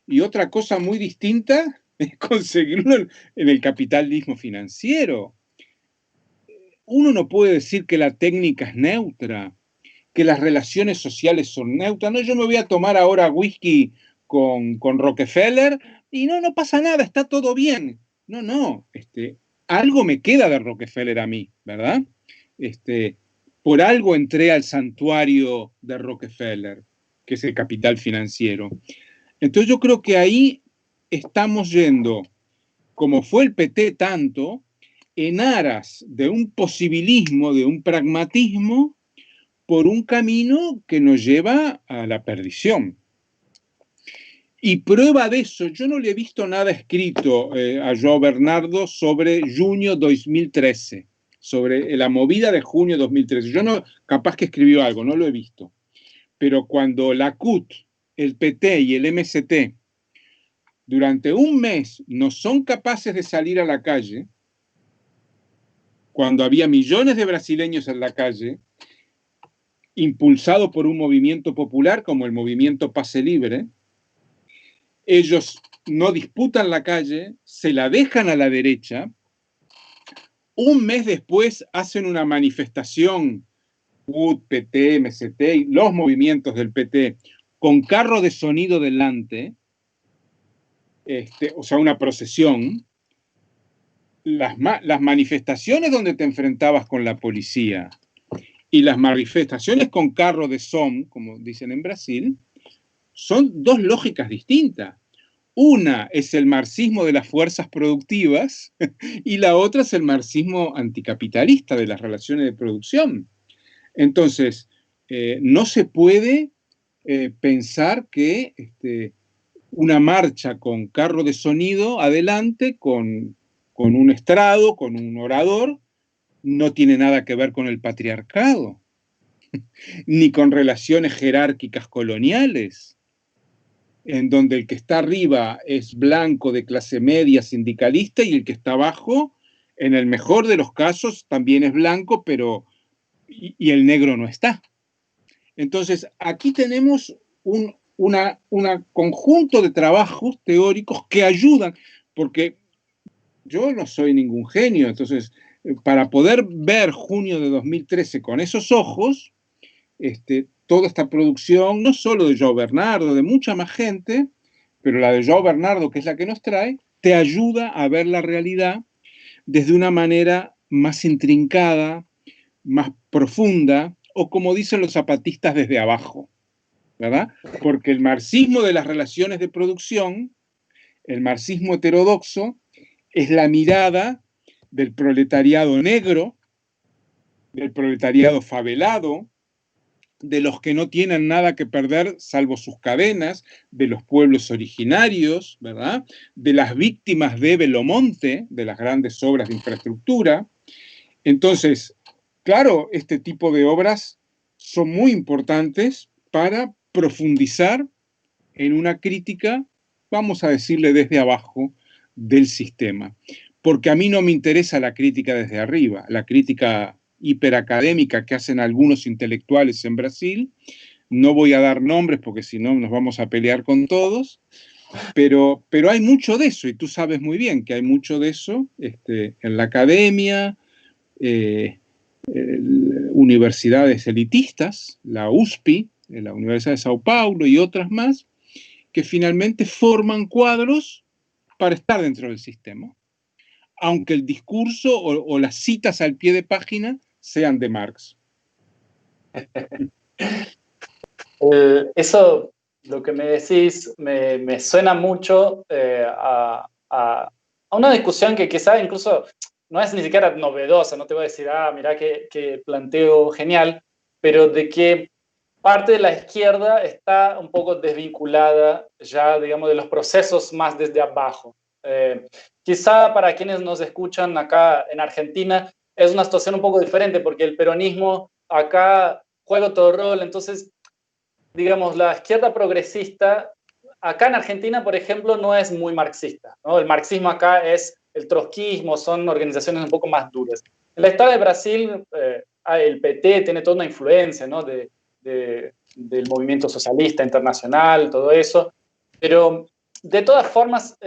y otra cosa muy distinta es conseguirlo en el capitalismo financiero. Uno no puede decir que la técnica es neutra, que las relaciones sociales son neutras. No, yo me voy a tomar ahora whisky con Rockefeller y no pasa nada, está todo bien. No, algo me queda de Rockefeller a mí, ¿verdad? Por algo entré al santuario de Rockefeller, que es el capital financiero. Entonces yo creo que ahí estamos yendo, como fue el PT tanto, en aras de un posibilismo, de un pragmatismo, por un camino que nos lleva a la perdición. Y prueba de eso, yo no le he visto nada escrito a João Bernardo sobre junio 2013, sobre la movida de junio 2013. Yo no, capaz que escribió algo, no lo he visto. Pero cuando la CUT, el PT y el MST durante un mes no son capaces de salir a la calle, cuando había millones de brasileños en la calle, impulsado por un movimiento popular como el movimiento Pase Libre, ellos no disputan la calle, se la dejan a la derecha, un mes después hacen una manifestación, CUT, PT, MST, los movimientos del PT, con carro de sonido delante, o sea, una procesión. Las manifestaciones donde te enfrentabas con la policía y las manifestaciones con carro de som, como dicen en Brasil, son dos lógicas distintas. Una es el marxismo de las fuerzas productivas y la otra es el marxismo anticapitalista de las relaciones de producción. Entonces, no se puede pensar que una marcha con carro de sonido adelante, con un estrado, con un orador, no tiene nada que ver con el patriarcado, ni con relaciones jerárquicas coloniales, en donde el que está arriba es blanco de clase media sindicalista y el que está abajo, en el mejor de los casos, también es blanco, pero y el negro no está. Entonces, aquí tenemos un conjunto de trabajos teóricos que ayudan, porque yo no soy ningún genio, entonces, para poder ver junio de 2013 con esos ojos, toda esta producción, no solo de João Bernardo, de mucha más gente, pero la de João Bernardo, que es la que nos trae, te ayuda a ver la realidad desde una manera más intrincada, más profunda, o como dicen los zapatistas, desde abajo, ¿verdad? Porque el marxismo de las relaciones de producción, el marxismo heterodoxo, es la mirada del proletariado negro, del proletariado favelado, de los que no tienen nada que perder salvo sus cadenas, de los pueblos originarios, ¿verdad? De las víctimas de Belo Monte, de las grandes obras de infraestructura. Entonces, claro, este tipo de obras son muy importantes para profundizar en una crítica, vamos a decirle desde abajo, del sistema. Porque a mí no me interesa la crítica desde arriba, la crítica hiperacadémica que hacen algunos intelectuales en Brasil. No voy a dar nombres porque si no nos vamos a pelear con todos, pero hay mucho de eso y tú sabes muy bien que hay mucho de eso en la academia, universidades elitistas, la USP, la Universidad de Sao Paulo y otras más, que finalmente forman cuadros para estar dentro del sistema, aunque el discurso o las citas al pie de página sean de Marx. Eso, lo que me decís, me suena mucho a una discusión que quizá incluso no es ni siquiera novedosa, no te voy a decir, mirá qué planteo genial, pero de que parte de la izquierda está un poco desvinculada ya, digamos, de los procesos más desde abajo. Quizá para quienes nos escuchan acá en Argentina es una situación un poco diferente porque el peronismo acá juega otro rol, entonces, digamos, la izquierda progresista acá en Argentina, por ejemplo, no es muy marxista, ¿no? El marxismo acá es el trotskismo, son organizaciones un poco más duras. En el estado de Brasil, el PT tiene toda una influencia, ¿no? del movimiento socialista internacional, todo eso, pero de todas formas,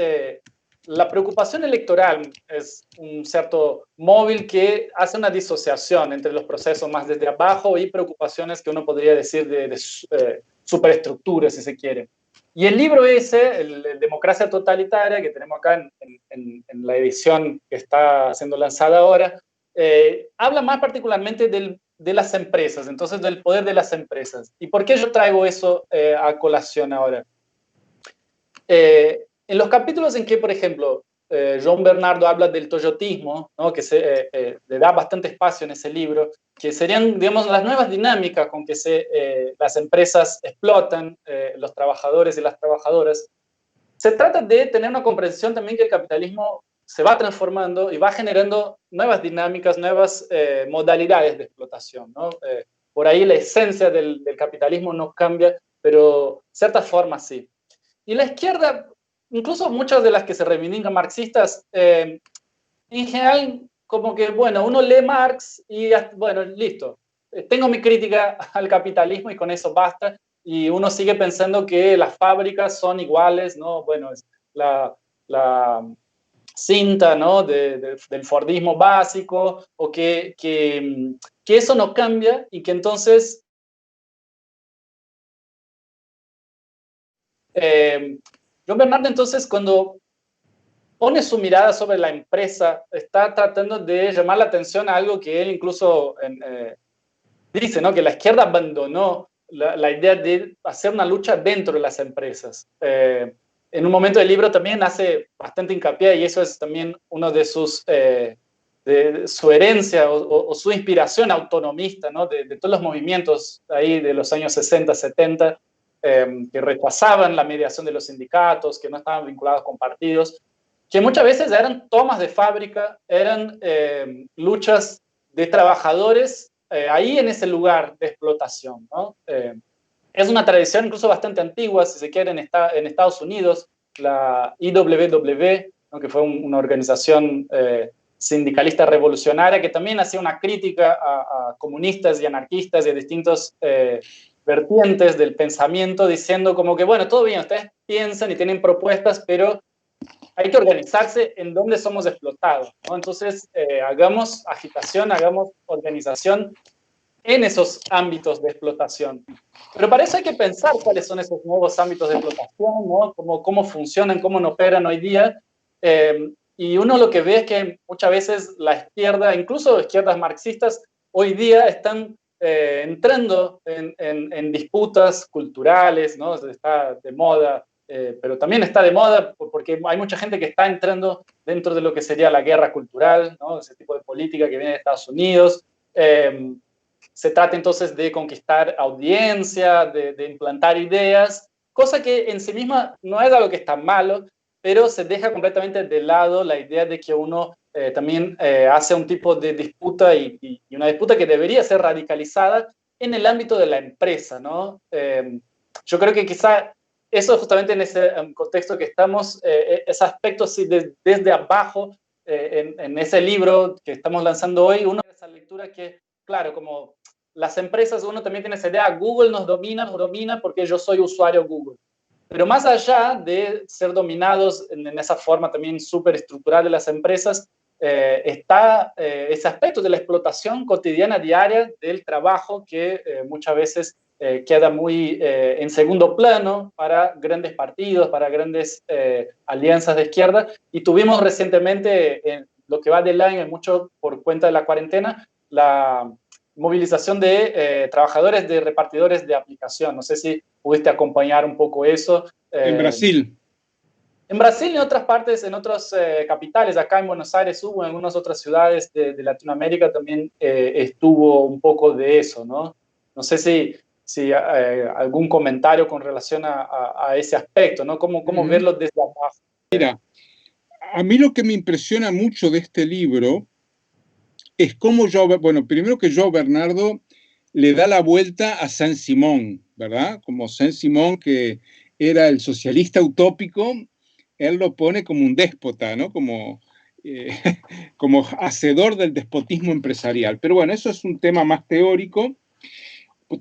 la preocupación electoral es un cierto móvil que hace una disociación entre los procesos más desde abajo y preocupaciones que uno podría decir de superestructura, si se quiere. Y el libro ese, el Democracia Totalitaria, que tenemos acá en la edición que está siendo lanzada ahora, habla más particularmente de las empresas, entonces del poder de las empresas. ¿Y por qué yo traigo eso a colación ahora? En los capítulos en que, por ejemplo, João Bernardo habla del toyotismo, ¿no? Que le da bastante espacio en ese libro, que serían, digamos, las nuevas dinámicas con que las empresas explotan los trabajadores y las trabajadoras. Se trata de tener una comprensión también que el capitalismo se va transformando y va generando nuevas dinámicas, nuevas modalidades de explotación, ¿no? Por ahí la esencia del capitalismo no cambia, pero ciertas formas sí. Y la izquierda, incluso muchas de las que se reivindican marxistas, en general, como que, bueno, uno lee Marx y, bueno, listo, tengo mi crítica al capitalismo y con eso basta, y uno sigue pensando que las fábricas son iguales, ¿no? Bueno, es la cinta, ¿no? Del Fordismo básico, o que eso no cambia y que entonces John Bernardo, entonces, cuando pone su mirada sobre la empresa, está tratando de llamar la atención a algo que él incluso dice, ¿no? Que la izquierda abandonó la idea de hacer una lucha dentro de las empresas. En un momento del libro también hace bastante hincapié, y eso es también uno de su herencia o su inspiración autonomista, ¿no? De todos los movimientos ahí de los años 60, 70, que rechazaban la mediación de los sindicatos, que no estaban vinculados con partidos, que muchas veces eran tomas de fábrica, eran luchas de trabajadores ahí en ese lugar de explotación, ¿no? Es una tradición incluso bastante antigua, si se quiere, en Estados Unidos, la IWW, ¿no? Que fue una organización sindicalista revolucionaria que también hacía una crítica a comunistas y anarquistas y a distintos vertientes del pensamiento, diciendo como que, bueno, todo bien, ustedes piensan y tienen propuestas, pero hay que organizarse en donde somos explotados, ¿no? Entonces, hagamos agitación, hagamos organización en esos ámbitos de explotación. Pero para eso hay que pensar cuáles son esos nuevos ámbitos de explotación, ¿no? Cómo funcionan, cómo no operan hoy día. Y uno lo que ve es que muchas veces la izquierda, incluso izquierdas marxistas, hoy día están entrando en disputas culturales, ¿no? Está de moda, pero también está de moda porque hay mucha gente que está entrando dentro de lo que sería la guerra cultural, ¿no? Ese tipo de política que viene de Estados Unidos. Se trata entonces de conquistar audiencia, de implantar ideas, cosa que en sí misma no es algo que está malo, pero se deja completamente de lado la idea de que uno también hace un tipo de disputa y una disputa que debería ser radicalizada en el ámbito de la empresa, ¿no? Yo creo que quizá eso justamente en ese contexto que estamos, ese aspecto sí, desde abajo, en ese libro que estamos lanzando hoy, uno de esa lectura que, claro, como las empresas, uno también tiene esa idea, Google nos domina porque yo soy usuario Google. Pero más allá de ser dominados en esa forma también súper estructural de las empresas, está ese aspecto de la explotación cotidiana diaria del trabajo que muchas veces queda muy en segundo plano para grandes partidos, para grandes alianzas de izquierda. Y tuvimos recientemente, en lo que va del año, mucho por cuenta de la cuarentena, la movilización de trabajadores de repartidores de aplicación. No sé si pudiste acompañar un poco eso. En Brasil. En Brasil y en otras partes, en otras capitales, acá en Buenos Aires hubo, en algunas otras ciudades de Latinoamérica también estuvo un poco de eso, ¿no? No sé si algún comentario con relación a ese aspecto, ¿no? ¿Cómo verlo desde abajo? Mira, a mí lo que me impresiona mucho de este libro es cómo bueno, primero que João Bernardo le da la vuelta a Saint-Simon, ¿verdad? Como Saint-Simon, que era el socialista utópico, él lo pone como un déspota, ¿no? Como, como hacedor del despotismo empresarial. Pero bueno, eso es un tema más teórico,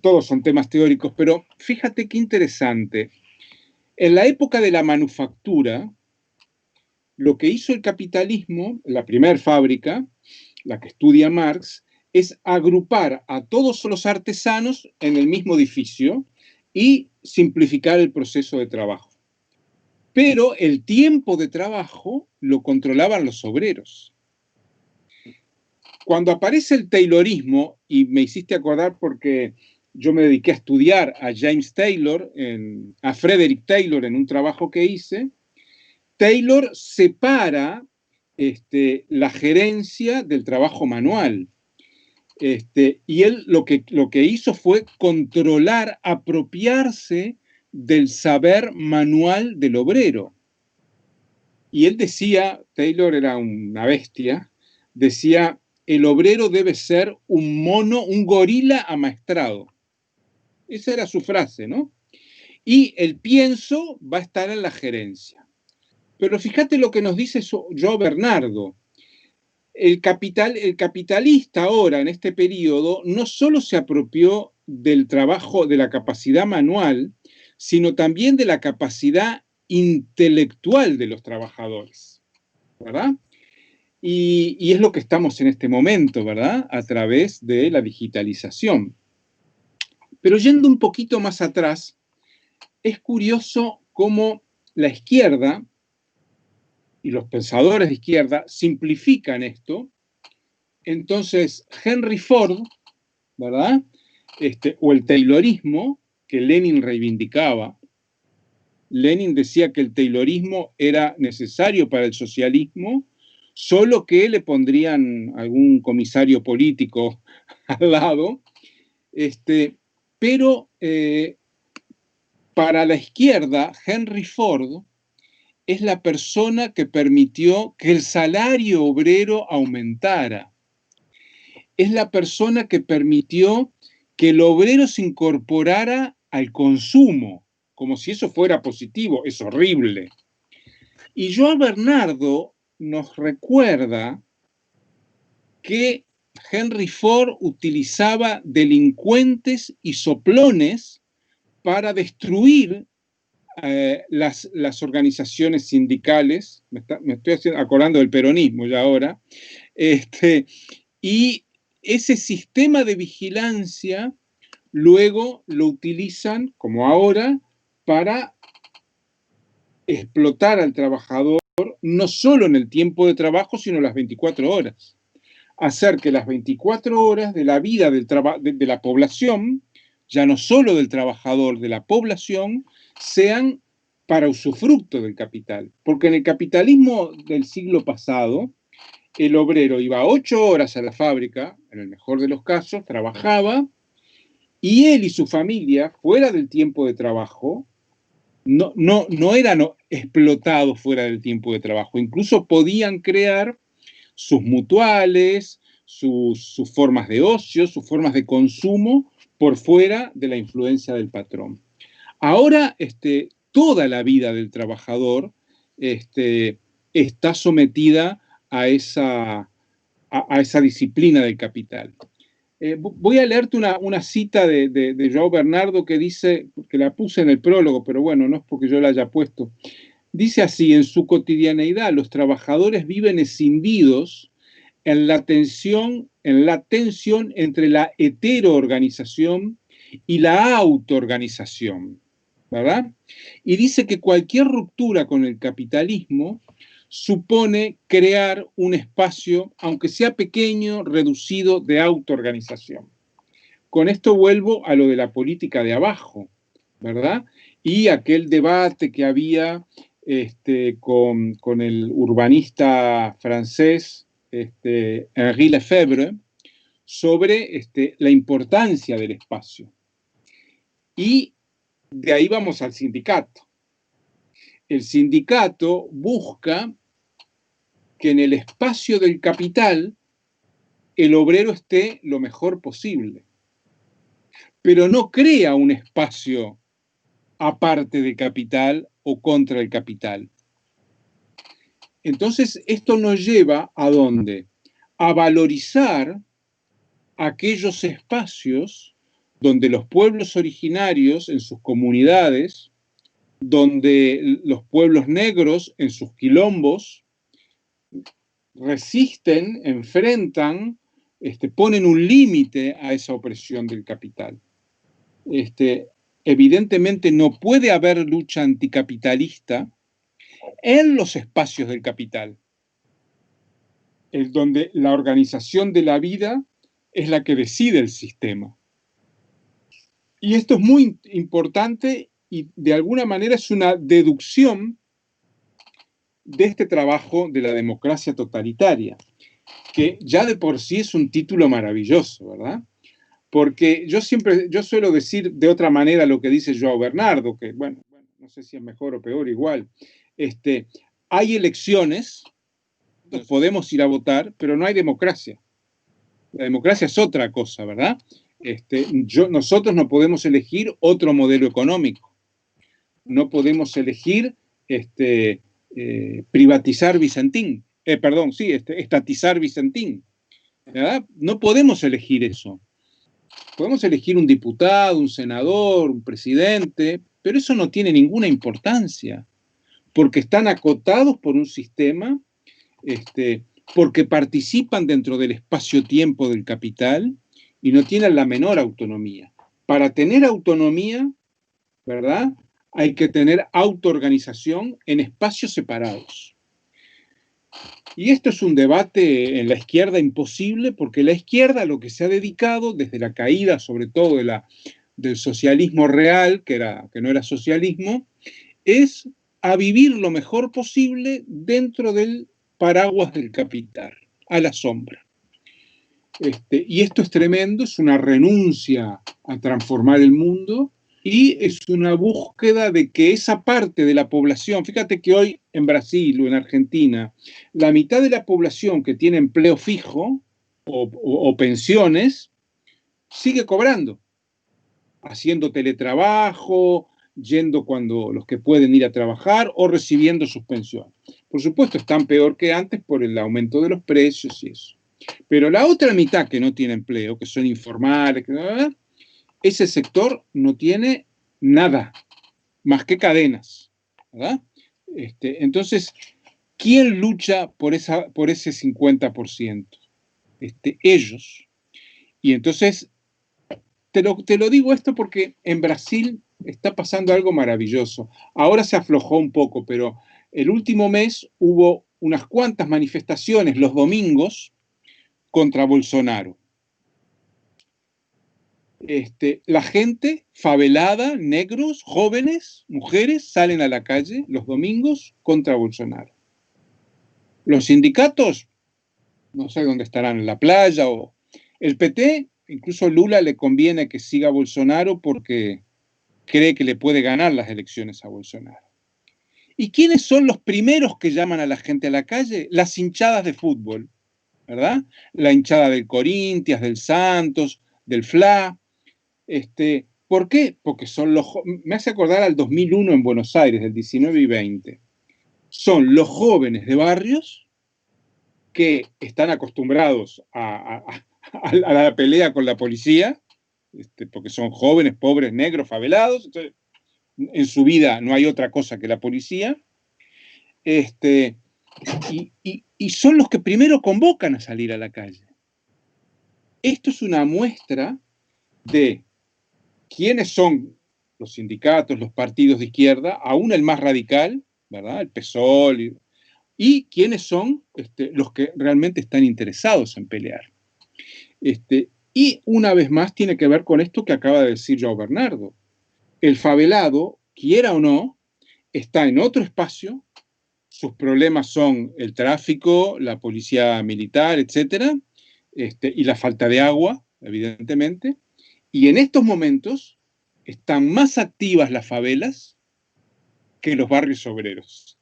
todos son temas teóricos, pero fíjate qué interesante. En la época de la manufactura, lo que hizo el capitalismo, la primera fábrica, la que estudia Marx, es agrupar a todos los artesanos en el mismo edificio y simplificar el proceso de trabajo. Pero el tiempo de trabajo lo controlaban los obreros. Cuando aparece el Taylorismo, y me hiciste acordar porque yo me dediqué a estudiar a James Taylor, a Frederick Taylor en un trabajo que hice, Taylor separa la gerencia del trabajo manual. Y él lo que hizo fue controlar, apropiarse del saber manual del obrero. Y él decía, Taylor era una bestia, decía, el obrero debe ser un mono, un gorila amaestrado. Esa era su frase, ¿no? Y el pienso va a estar en la gerencia. Pero fíjate lo que nos dice João Bernardo. El capitalista ahora, en este periodo, no solo se apropió del trabajo, de la capacidad manual, sino también de la capacidad intelectual de los trabajadores, ¿verdad? Y es lo que estamos en este momento, ¿verdad? A través de la digitalización. Pero yendo un poquito más atrás, es curioso cómo la izquierda y los pensadores de izquierda simplifican esto. Entonces, Henry Ford, ¿verdad? O el Taylorismo, que Lenin reivindicaba. Lenin decía que el Taylorismo era necesario para el socialismo, solo que le pondrían algún comisario político al lado. Pero para la izquierda, Henry Ford es la persona que permitió que el salario obrero aumentara. Es la persona que permitió que el obrero se incorporara al consumo, como si eso fuera positivo. Es horrible. Y João Bernardo nos recuerda que Henry Ford utilizaba delincuentes y soplones para destruir las organizaciones sindicales. Me estoy acordando del peronismo ya ahora. Y ese sistema de vigilancia luego lo utilizan, como ahora, para explotar al trabajador no solo en el tiempo de trabajo, sino las 24 horas. Hacer que las 24 horas de la vida de la población, ya no solo del trabajador, de la población, sean para usufructo del capital. Porque en el capitalismo del siglo pasado, el obrero iba 8 horas a la fábrica, en el mejor de los casos, trabajaba, y él y su familia, fuera del tiempo de trabajo, no eran explotados fuera del tiempo de trabajo. Incluso podían crear sus mutuales, sus formas de ocio, sus formas de consumo por fuera de la influencia del patrón. Ahora, toda la vida del trabajador está sometida a esa disciplina del capital. Voy a leerte una cita de João Bernardo que dice, que la puse en el prólogo, pero bueno, no es porque yo la haya puesto. Dice así: en su cotidianeidad los trabajadores viven escindidos en la tensión entre la heteroorganización y la autoorganización, ¿verdad? Y dice que cualquier ruptura con el capitalismo supone crear un espacio, aunque sea pequeño, reducido, de autoorganización. Con esto vuelvo a lo de la política de abajo, ¿verdad? Y aquel debate que había con el urbanista francés Henri Lefebvre sobre la importancia del espacio. Y de ahí vamos al sindicato. El sindicato busca que en el espacio del capital el obrero esté lo mejor posible, pero no crea un espacio aparte del capital o contra el capital. Entonces, esto nos lleva ¿a dónde? A valorizar aquellos espacios donde los pueblos originarios en sus comunidades, donde los pueblos negros en sus quilombos, resisten, enfrentan, ponen un límite a esa opresión del capital. Evidentemente no puede haber lucha anticapitalista en los espacios del capital, en donde la organización de la vida es la que decide el sistema. Y esto es muy importante y de alguna manera es una deducción de este trabajo de la democracia totalitaria, que ya de por sí es un título maravilloso, ¿verdad? Porque yo suelo decir de otra manera lo que dice João Bernardo, que bueno, no sé si es mejor o peor, igual. Hay elecciones, nos podemos ir a votar, pero no hay democracia. La democracia es otra cosa, ¿verdad? Nosotros no podemos elegir otro modelo económico. No podemos elegir privatizar Vicentín. Estatizar Vicentín. ¿Verdad? No podemos elegir eso. Podemos elegir un diputado, un senador, un presidente, pero eso no tiene ninguna importancia, porque están acotados por un sistema, porque participan dentro del espacio-tiempo del capital y no tienen la menor autonomía. Para tener autonomía, ¿verdad? Hay que tener autoorganización en espacios separados. Y esto es un debate en la izquierda imposible, porque la izquierda lo que se ha dedicado, desde la caída sobre todo del socialismo real, que no era socialismo, es a vivir lo mejor posible dentro del paraguas del capital, a la sombra. Y esto es tremendo, es una renuncia a transformar el mundo y es una búsqueda de que esa parte de la población, fíjate que hoy en Brasil o en Argentina, la mitad de la población que tiene empleo fijo o pensiones sigue cobrando, haciendo teletrabajo, yendo cuando los que pueden ir a trabajar o recibiendo sus pensiones. Por supuesto, están peor que antes por el aumento de los precios y eso. Pero la otra mitad que no tiene empleo, que son informales, ese sector no tiene nada más que cadenas, ¿verdad? Entonces, ¿quién lucha por ese 50%? Ellos. Y entonces, te lo digo esto porque en Brasil está pasando algo maravilloso. Ahora se aflojó un poco, pero el último mes hubo unas cuantas manifestaciones los domingos contra Bolsonaro. La gente favelada, negros, jóvenes, mujeres, salen a la calle los domingos contra Bolsonaro. Los sindicatos, no sé dónde estarán, en la playa o el PT, incluso Lula le conviene que siga Bolsonaro porque cree que le puede ganar las elecciones a Bolsonaro. ¿Y quiénes son los primeros que llaman a la gente a la calle? Las hinchadas de fútbol, ¿verdad? La hinchada del Corinthians, del Santos, del FLA. ¿Por qué? Porque me hace acordar al 2001 en Buenos Aires, del 19 y 20. Son los jóvenes de barrios que están acostumbrados a la pelea con la policía, porque son jóvenes, pobres, negros, favelados, entonces en su vida no hay otra cosa que la policía, y son los que primero convocan a salir a la calle. Esto es una muestra de quiénes son los sindicatos, los partidos de izquierda, aún el más radical, ¿verdad? El PSOL, y quiénes son los que realmente están interesados en pelear. Y una vez más tiene que ver con esto que acaba de decir João Bernardo. El favelado, quiera o no, está en otro espacio, sus problemas son el tráfico, la policía militar, etcétera, y la falta de agua, evidentemente, y en estos momentos están más activas las favelas que los barrios obreros.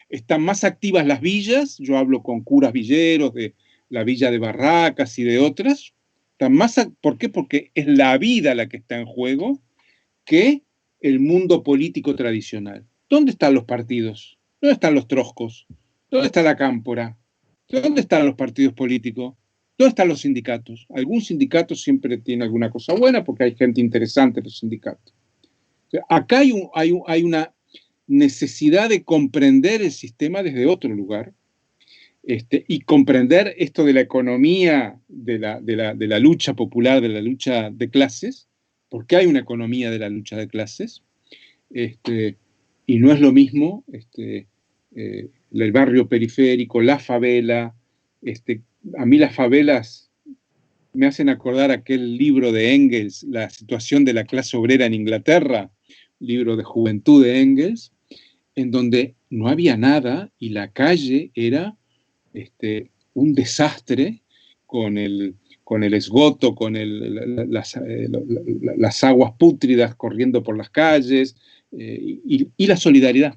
Están más activas las villas, yo hablo con curas villeros de la villa de Barracas y de otras, ¿por qué? Porque es la vida la que está en juego que el mundo político tradicional. ¿Dónde están los partidos? ¿Dónde están los troscos? ¿Dónde está la cámpora? ¿Dónde están los partidos políticos? ¿Dónde están los sindicatos? Algún sindicato siempre tiene alguna cosa buena porque hay gente interesante en los sindicatos. O sea, acá hay una necesidad de comprender el sistema desde otro lugar, y comprender esto de la economía de la lucha popular, de la lucha de clases, porque hay una economía de la lucha de clases, y no es lo mismo el barrio periférico, la favela. A mí las favelas me hacen acordar aquel libro de Engels, La situación de la clase obrera en Inglaterra, libro de juventud de Engels, en donde no había nada y la calle era un desastre con el esgoto, con las aguas pútridas corriendo por las calles, y la solidaridad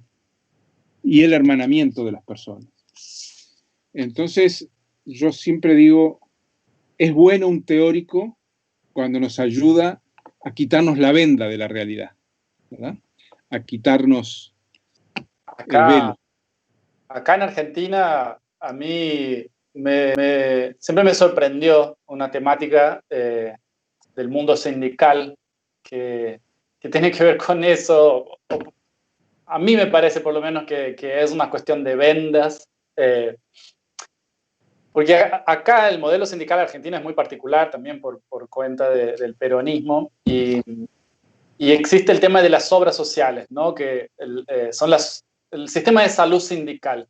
y el hermanamiento de las personas. Entonces, yo siempre digo, es bueno un teórico cuando nos ayuda a quitarnos la venda de la realidad, ¿verdad? A quitarnos el velo. Acá en Argentina, a mí siempre me sorprendió una temática del mundo sindical que tiene que ver con eso. A mí me parece por lo menos que es una cuestión de vendas, porque acá el modelo sindical argentino es muy particular también por cuenta del peronismo, y existe el tema de las obras sociales, ¿no? Que son el sistema de salud sindical.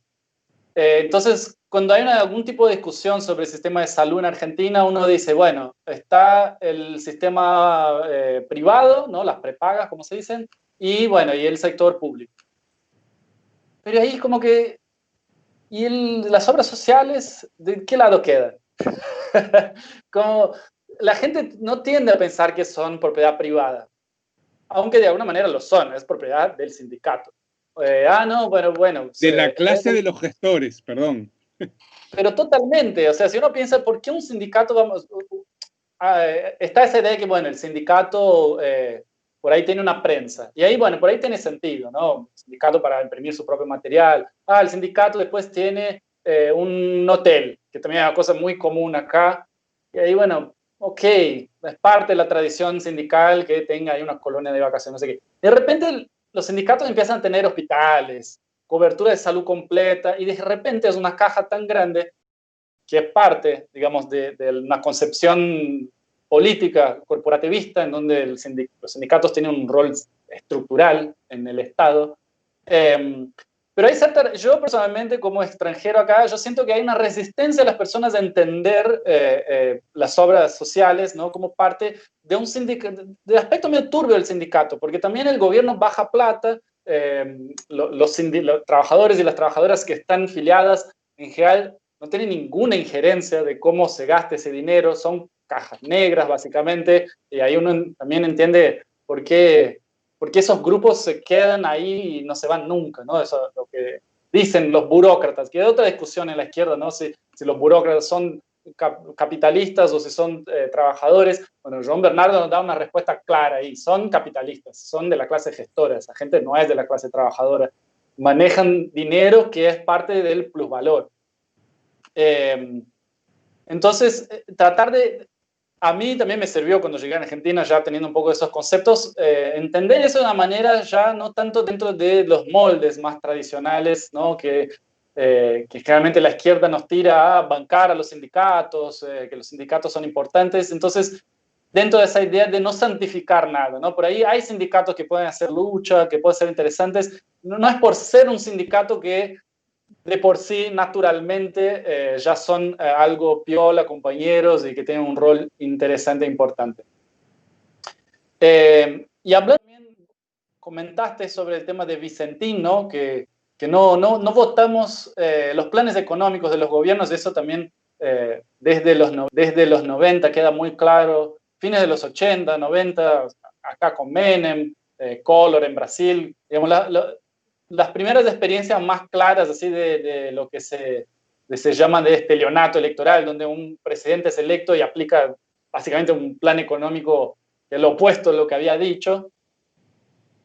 Entonces, cuando hay algún tipo de discusión sobre el sistema de salud en Argentina, uno dice, bueno, está el sistema privado, ¿no? Las prepagas, como se dicen, y bueno, y el sector público. Pero ahí como que, ¿y las obras sociales, de qué lado quedan? Como la gente no tiende a pensar que son propiedad privada, aunque de alguna manera lo son, es propiedad del sindicato. No, bueno. De la clase de los gestores, perdón. Pero totalmente, o sea, si uno piensa, ¿por qué un sindicato, está esa idea de que, bueno, el sindicato por ahí tiene una prensa, y ahí, bueno, por ahí tiene sentido, ¿no? El sindicato para imprimir su propio material. El sindicato después tiene un hotel, que también es una cosa muy común acá, y ahí, bueno, ok, es parte de la tradición sindical que tenga ahí una colonia de vacaciones, no sé qué. De repente los sindicatos empiezan a tener hospitales, cobertura de salud completa, y de repente es una caja tan grande que es parte, digamos, de una concepción política corporativista en donde los sindicatos tienen un rol estructural en el Estado. Pero hay yo personalmente como extranjero acá, yo siento que hay una resistencia de las personas a entender las obras sociales, ¿no? Como parte de un sindicato, del aspecto medio turbio del sindicato, porque también el gobierno baja plata, los trabajadores y las trabajadoras que están filiadas en general no tienen ninguna injerencia de cómo se gasta ese dinero, son cajas negras básicamente, y ahí uno también entiende por qué esos grupos se quedan ahí y no se van nunca, ¿no? Eso es lo que dicen los burócratas, que hay otra discusión en la izquierda, ¿no? Si los burócratas son capitalistas o si son trabajadores. Bueno, Joan Bernardo nos da una respuesta clara ahí, son capitalistas, son de la clase gestora, esa gente no es de la clase trabajadora, manejan dinero que es parte del plusvalor. Entonces, a mí también me sirvió cuando llegué a Argentina, ya teniendo un poco de esos conceptos, entender eso de una manera ya no tanto dentro de los moldes más tradicionales, ¿no? Que generalmente la izquierda nos tira a bancar a los sindicatos, que los sindicatos son importantes. Entonces, dentro de esa idea de no santificar nada, ¿no? Por ahí hay sindicatos que pueden hacer lucha, que pueden ser interesantes. No es por ser un sindicato que de por sí, naturalmente, ya son algo piola, compañeros, y que tienen un rol interesante e importante. Y hablando también, comentaste sobre el tema de Vicentín, ¿no? Que no votamos los planes económicos de los gobiernos, eso también desde los 90 queda muy claro, fines de los 80, 90, acá con Menem, Collor en Brasil, digamos, las primeras experiencias más claras así de lo que se llama de estelionato electoral, donde un presidente es electo y aplica básicamente un plan económico que es lo opuesto a lo que había dicho,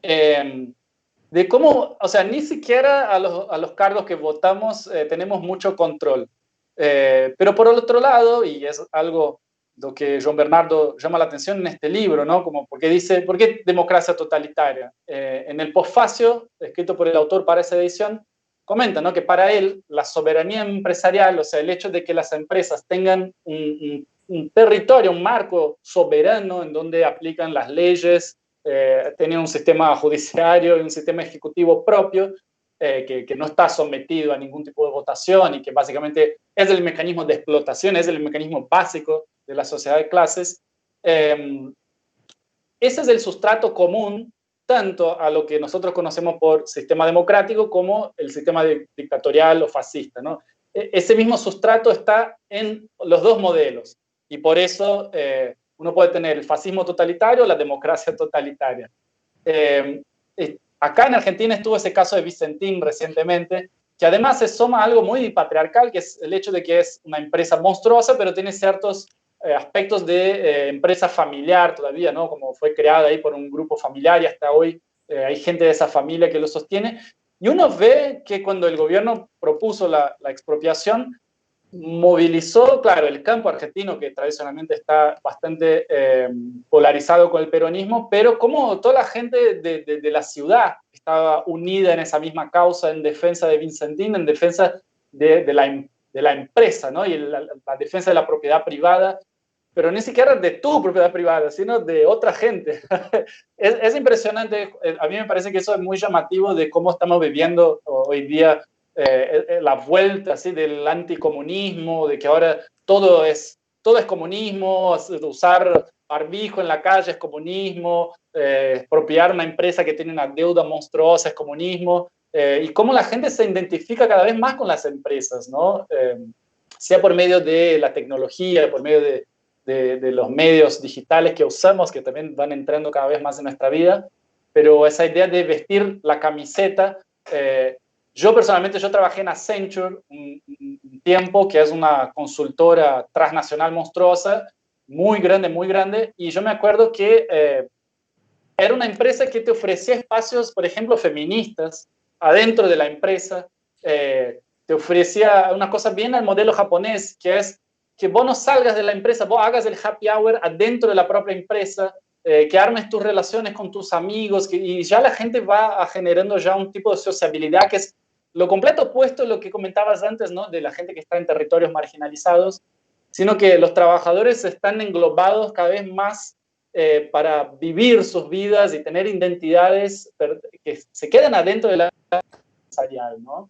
de cómo, o sea, ni siquiera a los cargos que votamos tenemos mucho control. Pero por el otro lado, y es algo lo que Joan Bernardo llama la atención en este libro, ¿no? Como porque dice, ¿por qué democracia totalitaria? En el posfacio, escrito por el autor para esa edición, comenta, ¿no?, que para él la soberanía empresarial, o sea, el hecho de que las empresas tengan un territorio, un marco soberano en donde aplican las leyes, tienen un sistema judiciario y un sistema ejecutivo propio, que no está sometido a ningún tipo de votación y que básicamente es el mecanismo de explotación, es el mecanismo básico de la sociedad de clases. Ese es el sustrato común tanto a lo que nosotros conocemos por sistema democrático como el sistema dictatorial o fascista, ¿no? Ese mismo sustrato está en los dos modelos y por eso uno puede tener el fascismo totalitario o la democracia totalitaria. Acá en Argentina estuvo ese caso de Vicentín recientemente, que además se suma a algo muy patriarcal, que es el hecho de que es una empresa monstruosa, pero tiene ciertos aspectos de empresa familiar todavía, ¿no? Como fue creada ahí por un grupo familiar y hasta hoy hay gente de esa familia que lo sostiene. Y uno ve que cuando el gobierno propuso la expropiación, movilizó, claro, el campo argentino, que tradicionalmente está bastante polarizado con el peronismo, pero como toda la gente de la ciudad estaba unida en esa misma causa, en defensa de Vicentín, en defensa de la empresa, ¿no? Y la defensa de la propiedad privada, pero ni siquiera de tu propiedad privada, sino de otra gente. Es impresionante, a mí me parece que eso es muy llamativo de cómo estamos viviendo hoy día la vuelta así del anticomunismo, de que ahora todo es comunismo, usar barbijo en la calle es comunismo, expropiar una empresa que tiene una deuda monstruosa es comunismo, y cómo la gente se identifica cada vez más con las empresas, ¿no? Sea por medio de la tecnología, por medio de los medios digitales que usamos, que también van entrando cada vez más en nuestra vida, pero esa idea de vestir la camiseta. Yo personalmente, yo trabajé en Accenture un tiempo, que es una consultora transnacional monstruosa, muy grande, y yo me acuerdo que era una empresa que te ofrecía espacios, por ejemplo, feministas, adentro de la empresa, te ofrecía una cosa bien al modelo japonés, que es que vos no salgas de la empresa, vos hagas el happy hour adentro de la propia empresa, que armes tus relaciones con tus amigos, y ya la gente va generando ya un tipo de sociabilidad que es lo completo opuesto a lo que comentabas antes, ¿no?, de la gente que está en territorios marginalizados, sino que los trabajadores están englobados cada vez más para vivir sus vidas y tener identidades que se quedan adentro de la empresarial, ¿no?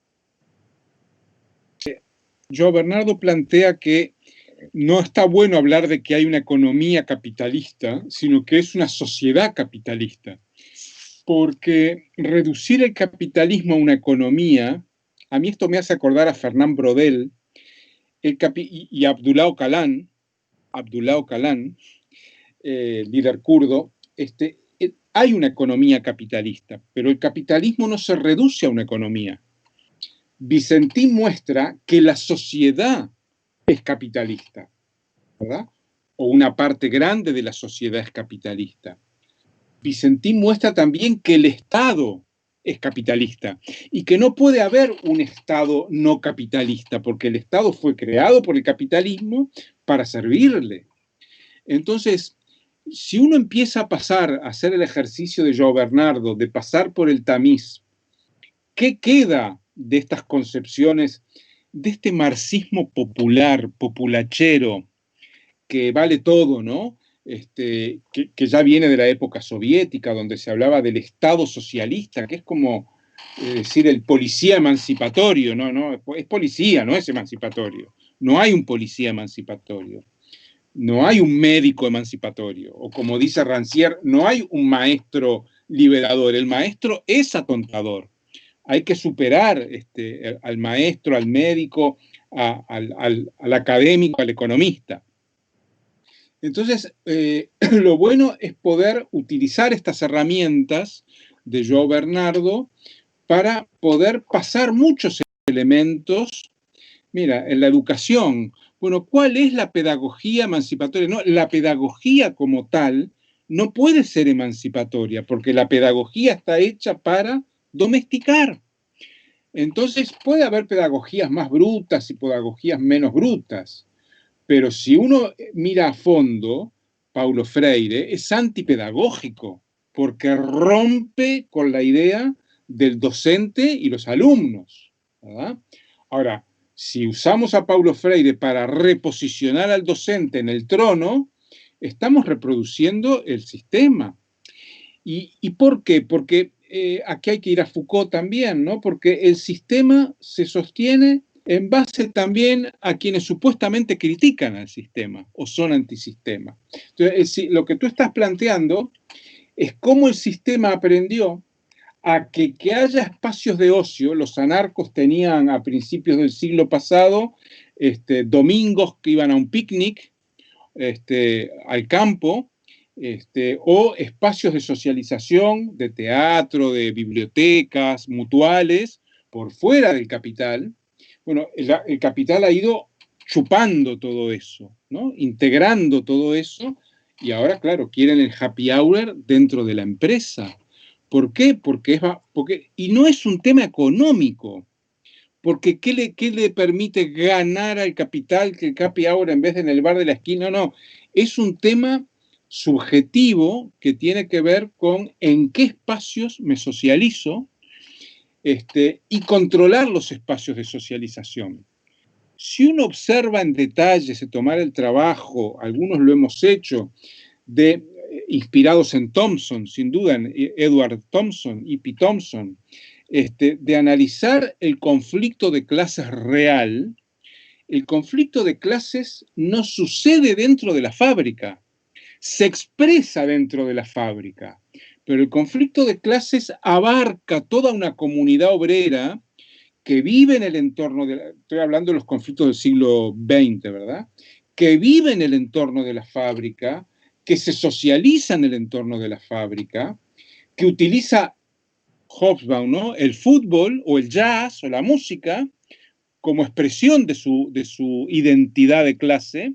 João Bernardo plantea que no está bueno hablar de que hay una economía capitalista, sino que es una sociedad capitalista. Porque reducir el capitalismo a una economía, a mí esto me hace acordar a Fernán Braudel y Abdullah Öcalan, líder kurdo. Hay una economía capitalista, pero el capitalismo no se reduce a una economía. Vicentín muestra que la sociedad es capitalista, ¿verdad? O una parte grande de la sociedad es capitalista. Vicentín muestra también que el Estado es capitalista y que no puede haber un Estado no capitalista, porque el Estado fue creado por el capitalismo para servirle. Entonces, si uno empieza a pasar a hacer el ejercicio de João Bernardo, de pasar por el tamiz, ¿qué queda de estas concepciones, de este marxismo popular, populachero, que vale todo, ¿no? Que ya viene de la época soviética, donde se hablaba del Estado socialista, que es como decir el policía emancipatorio, ¿no? Es policía, no es emancipatorio. No hay un policía emancipatorio. No hay un médico emancipatorio. O como dice Rancière, no hay un maestro liberador. El maestro es atontador. Hay que superar al maestro, al médico, al académico, al economista. Entonces, lo bueno es poder utilizar estas herramientas de João Bernardo para poder pasar muchos elementos. Mira, en la educación, bueno, ¿cuál es la pedagogía emancipatoria? No, la pedagogía como tal no puede ser emancipatoria, porque la pedagogía está hecha para domesticar. Entonces, puede haber pedagogías más brutas y pedagogías menos brutas. Pero si uno mira a fondo, Paulo Freire es antipedagógico, porque rompe con la idea del docente y los alumnos. ¿verdad? Ahora, si usamos a Paulo Freire para reposicionar al docente en el trono, estamos reproduciendo el sistema. ¿Y por qué? Porque aquí hay que ir a Foucault también, ¿no? Porque el sistema se sostiene en base también a quienes supuestamente critican al sistema o son antisistema. Entonces, lo que tú estás planteando es cómo el sistema aprendió a que haya espacios de ocio. Los anarcos tenían a principios del siglo pasado domingos que iban a un picnic al campo, o espacios de socialización, de teatro, de bibliotecas, mutuales, por fuera del capital. Bueno, el capital ha ido chupando todo eso, ¿no? Integrando todo eso, y ahora, claro, quieren el happy hour dentro de la empresa. ¿Por qué? Porque y no es un tema económico, porque ¿qué le permite ganar al capital que el happy hour en vez de en el bar de la esquina? No, es un tema subjetivo que tiene que ver con en qué espacios me socializo, y controlar los espacios de socialización. Si uno observa en detalle, se tomara el trabajo, algunos lo hemos hecho, inspirados en Thompson, sin duda, en Edward Thompson, E.P. Thompson, de analizar el conflicto de clases real. El conflicto de clases no sucede dentro de la fábrica, se expresa dentro de la fábrica, pero el conflicto de clases abarca toda una comunidad obrera que vive en el entorno estoy hablando de los conflictos del siglo XX, ¿verdad? Que vive en el entorno de la fábrica, que se socializa en el entorno de la fábrica, que utiliza Hobsbawm, ¿no? El fútbol o el jazz o la música como expresión de su identidad de clase,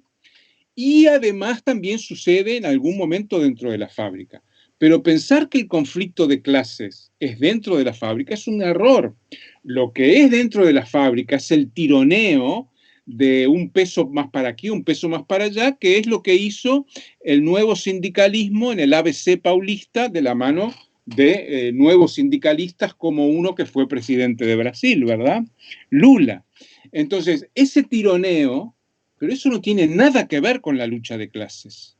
y además también sucede en algún momento dentro de la fábrica. Pero pensar que el conflicto de clases es dentro de la fábrica es un error. Lo que es dentro de la fábrica es el tironeo de un peso más para aquí, un peso más para allá, que es lo que hizo el nuevo sindicalismo en el ABC paulista de la mano de nuevos sindicalistas como uno que fue presidente de Brasil, ¿verdad? Lula. Entonces, ese tironeo, pero eso no tiene nada que ver con la lucha de clases,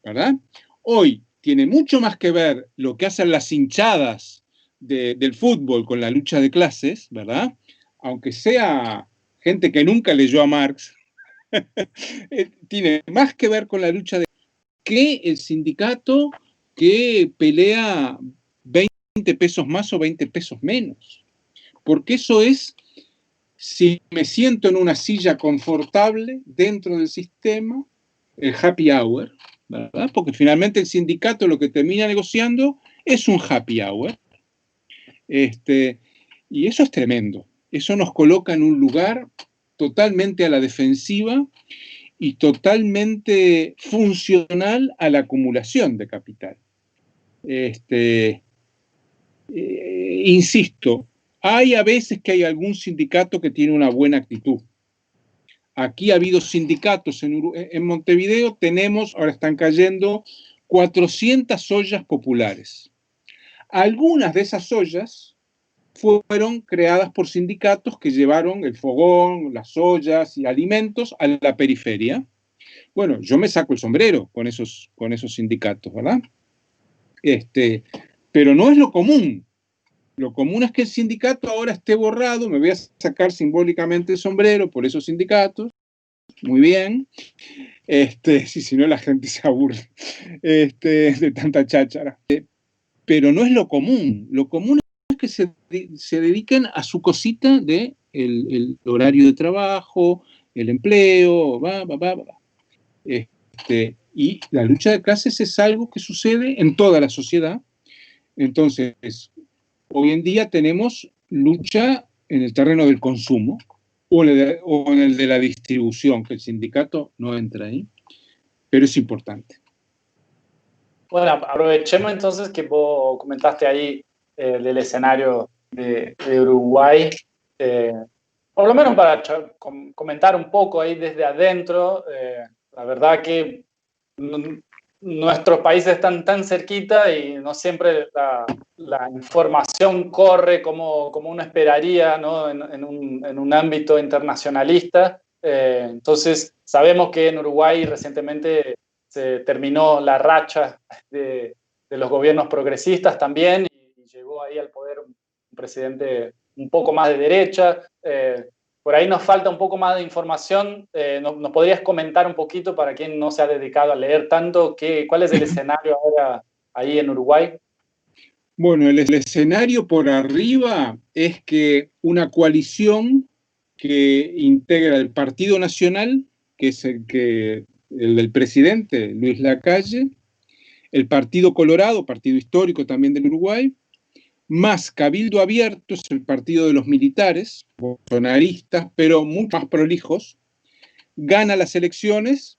¿verdad? Hoy tiene mucho más que ver lo que hacen las hinchadas del fútbol con la lucha de clases, ¿verdad? Aunque sea gente que nunca leyó a Marx, tiene más que ver con la lucha de que el sindicato que pelea 20 pesos más o 20 pesos menos. Porque eso es, si me siento en una silla confortable dentro del sistema, el happy hour, ¿verdad? Porque finalmente el sindicato lo que termina negociando es un happy hour. Y eso es tremendo. Eso nos coloca en un lugar totalmente a la defensiva y totalmente funcional a la acumulación de capital. Insisto, hay a veces que hay algún sindicato que tiene una buena actitud. Aquí ha habido sindicatos en Montevideo, ahora están cayendo 400 ollas populares. Algunas de esas ollas fueron creadas por sindicatos que llevaron el fogón, las ollas y alimentos a la periferia. Bueno, yo me saco el sombrero con esos sindicatos, ¿verdad? Pero no es lo común. Lo común es que el sindicato ahora esté borrado, me voy a sacar simbólicamente el sombrero por esos sindicatos, muy bien, si no la gente se aburre de tanta cháchara. Pero no es lo común es que se dediquen a su cosita de el horario de trabajo, el empleo, y la lucha de clases es algo que sucede en toda la sociedad. Entonces, hoy en día tenemos lucha en el terreno del consumo o en el de la distribución, que el sindicato no entra ahí, pero es importante. Bueno, aprovechemos entonces que vos comentaste ahí del escenario de Uruguay, por lo menos para comentar un poco ahí desde adentro. La verdad que nuestros países están tan cerquita y no siempre la información corre como uno esperaría, ¿no? En un ámbito internacionalista. Entonces, sabemos que en Uruguay recientemente se terminó la racha de los gobiernos progresistas también y llegó ahí al poder un presidente un poco más de derecha. Por ahí nos falta un poco más de información. ¿Nos podrías comentar un poquito para quien no se ha dedicado a leer tanto, cuál es el escenario ahora ahí en Uruguay? Bueno, el escenario por arriba es que una coalición que integra el Partido Nacional, que es el del presidente Luis Lacalle, el Partido Colorado, partido histórico también del Uruguay, más Cabildo Abierto, es el partido de los militares, bolsonaristas, pero mucho más prolijos, gana las elecciones.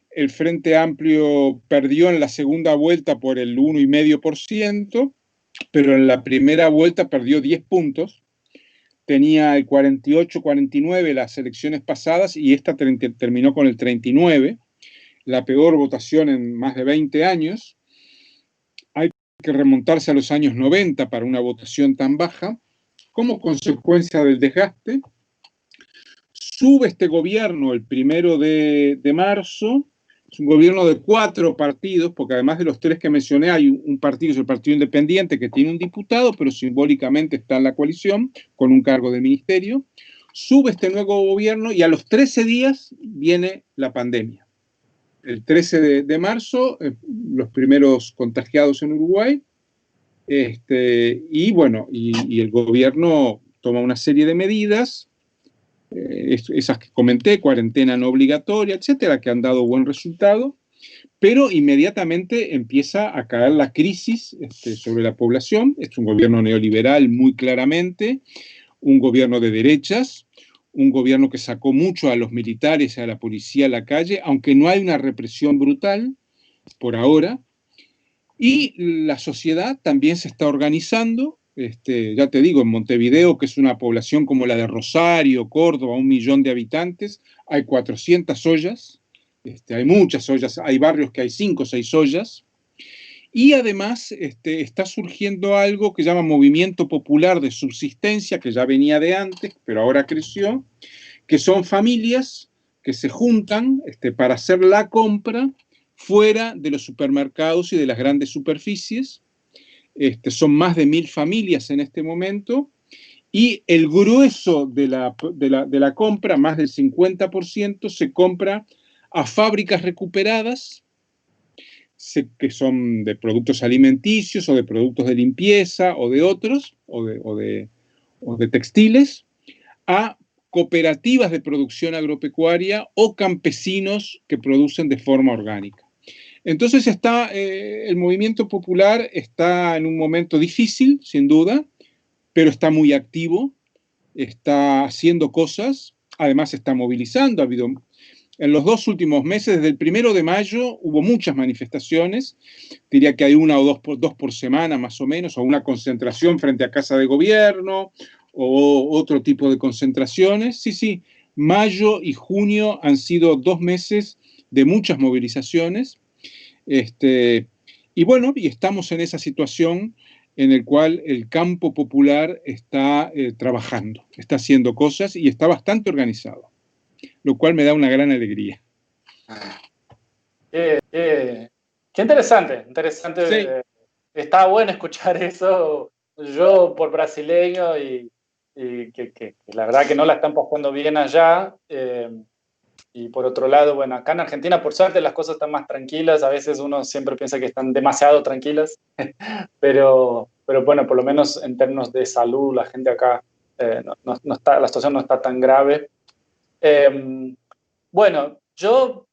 El Frente Amplio perdió en la segunda vuelta por el 1,5%, pero en la primera vuelta perdió 10 puntos. Tenía el 48-49 las elecciones pasadas y esta terminó con el 39, la peor votación en más de 20 años. Hay que remontarse a los años 90 para una votación tan baja. Como consecuencia del desgaste, sube este gobierno el 1 de marzo. Es un gobierno de 4 partidos, porque además de los 3 que mencioné, hay un partido, es el Partido Independiente, que tiene un diputado, pero simbólicamente está en la coalición, con un cargo de ministerio. Sube este nuevo gobierno y a los 13 días viene la pandemia. El 13 de marzo, los primeros contagiados en Uruguay, y bueno, y el gobierno toma una serie de medidas, esas que comenté, cuarentena no obligatoria, etcétera, que han dado buen resultado, pero inmediatamente empieza a caer la crisis sobre la población. Es un gobierno neoliberal muy claramente, un gobierno de derechas, un gobierno que sacó mucho a los militares y a la policía a la calle, aunque no hay una represión brutal por ahora, y la sociedad también se está organizando. Ya te digo, en Montevideo, que es una población como la de Rosario, Córdoba, 1 millón de habitantes, hay 400 ollas, hay muchas ollas, hay barrios que hay 5 o 6 ollas, y además está surgiendo algo que llama Movimiento Popular de Subsistencia, que ya venía de antes, pero ahora creció, que son familias que se juntan para hacer la compra fuera de los supermercados y de las grandes superficies. Son más de 1.000 familias en este momento, y el grueso de la compra, más del 50%, se compra a fábricas recuperadas, que son de productos alimenticios o de productos de limpieza o de otros, o de textiles, a cooperativas de producción agropecuaria o campesinos que producen de forma orgánica. Entonces el movimiento popular está en un momento difícil, sin duda, pero está muy activo, está haciendo cosas, además está movilizando. Ha habido, en los 2 últimos meses, desde el 1 de mayo, hubo muchas manifestaciones, diría que hay 1 o 2 por semana más o menos, o una concentración frente a Casa de Gobierno, o otro tipo de concentraciones. Sí, mayo y junio han sido 2 meses de muchas movilizaciones. Y bueno, y estamos en esa situación en la cual el campo popular está trabajando, está haciendo cosas y está bastante organizado, lo cual me da una gran alegría. Qué interesante. Sí. Está bueno escuchar eso. Yo, por brasileño, y que la verdad que no la están pasando bien allá. Y por otro lado, bueno, acá en Argentina, por suerte, las cosas están más tranquilas. A veces uno siempre piensa que están demasiado tranquilas, pero bueno, por lo menos en términos de salud, la gente acá no está, la situación no está tan grave. Bueno, yo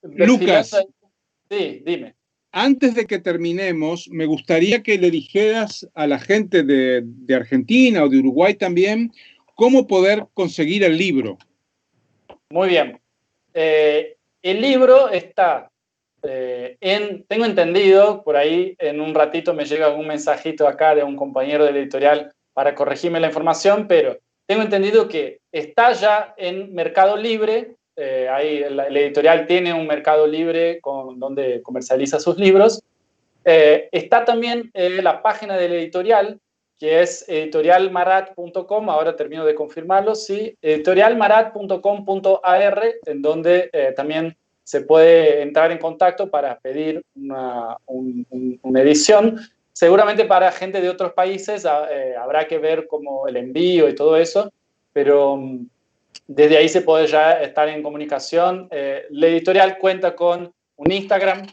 Lucas, sí, dime. antes de que terminemos, me gustaría que le dijeras a la gente de Argentina o de Uruguay también cómo poder conseguir el libro. Muy bien. El libro está tengo entendido, por ahí en un ratito me llega algún mensajito acá de un compañero del editorial para corregirme la información, pero tengo entendido que está ya en Mercado Libre La editorial tiene un mercado libre donde comercializa sus libros. Está también la página de la editorial, que es editorialmarat.com, ahora termino de confirmarlo, sí, editorialmarat.com.ar, en donde también se puede entrar en contacto para pedir una edición. Seguramente para gente de otros países habrá que ver como el envío y todo eso, pero desde ahí se puede ya estar en comunicación. La editorial cuenta con un Instagram,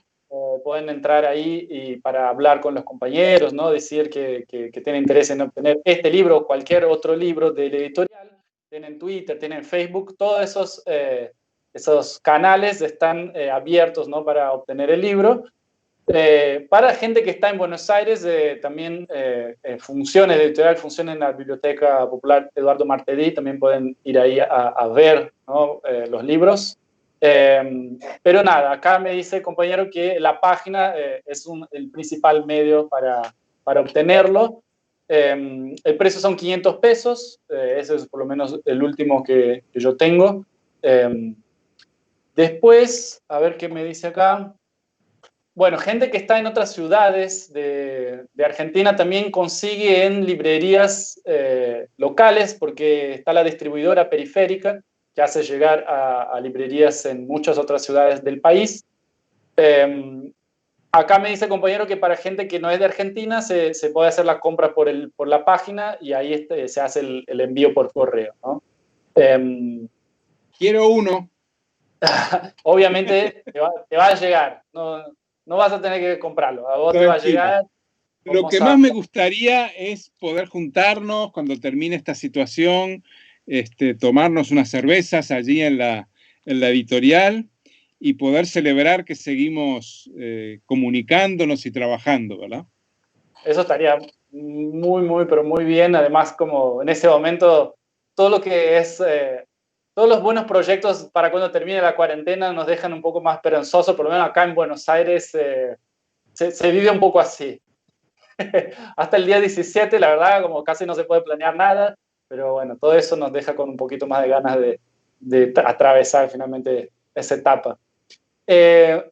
pueden entrar ahí y para hablar con los compañeros, ¿no? Decir que tienen interés en obtener este libro o cualquier otro libro de la editorial. Tienen Twitter, tienen Facebook, todos esos canales están abiertos, ¿no? Para obtener el libro. Para gente que está en Buenos Aires, también funciona, la editorial funciona en la Biblioteca Popular Eduardo Martelly, también pueden ir ahí a ver, ¿no? Los libros. Pero nada, acá me dice el compañero que la página es el principal medio para obtenerlo. El precio son 500 pesos, ese es por lo menos el último que yo tengo. Después, a ver qué me dice acá. Bueno, gente que está en otras ciudades de Argentina también consigue en librerías locales, porque está la distribuidora periférica que hace llegar a librerías en muchas otras ciudades del país. Acá me dice el compañero que para gente que no es de Argentina se puede hacer la compra por la página y ahí se hace el envío por correo, ¿no? Quiero uno. Obviamente te va a llegar, no vas a tener que comprarlo, a vos te va a llegar. Lo que más me gustaría es poder juntarnos cuando termine esta situación, tomarnos unas cervezas allí en la editorial y poder celebrar que seguimos comunicándonos y trabajando, ¿verdad? Eso estaría muy, pero muy bien. Además, como en ese momento, todo lo que es, todos los buenos proyectos para cuando termine la cuarentena nos dejan un poco más esperanzosos, por lo menos acá en Buenos Aires se vive un poco así. Hasta el día 17, la verdad, como casi no se puede planear nada, pero bueno, todo eso nos deja con un poquito más de ganas de atravesar finalmente esa etapa.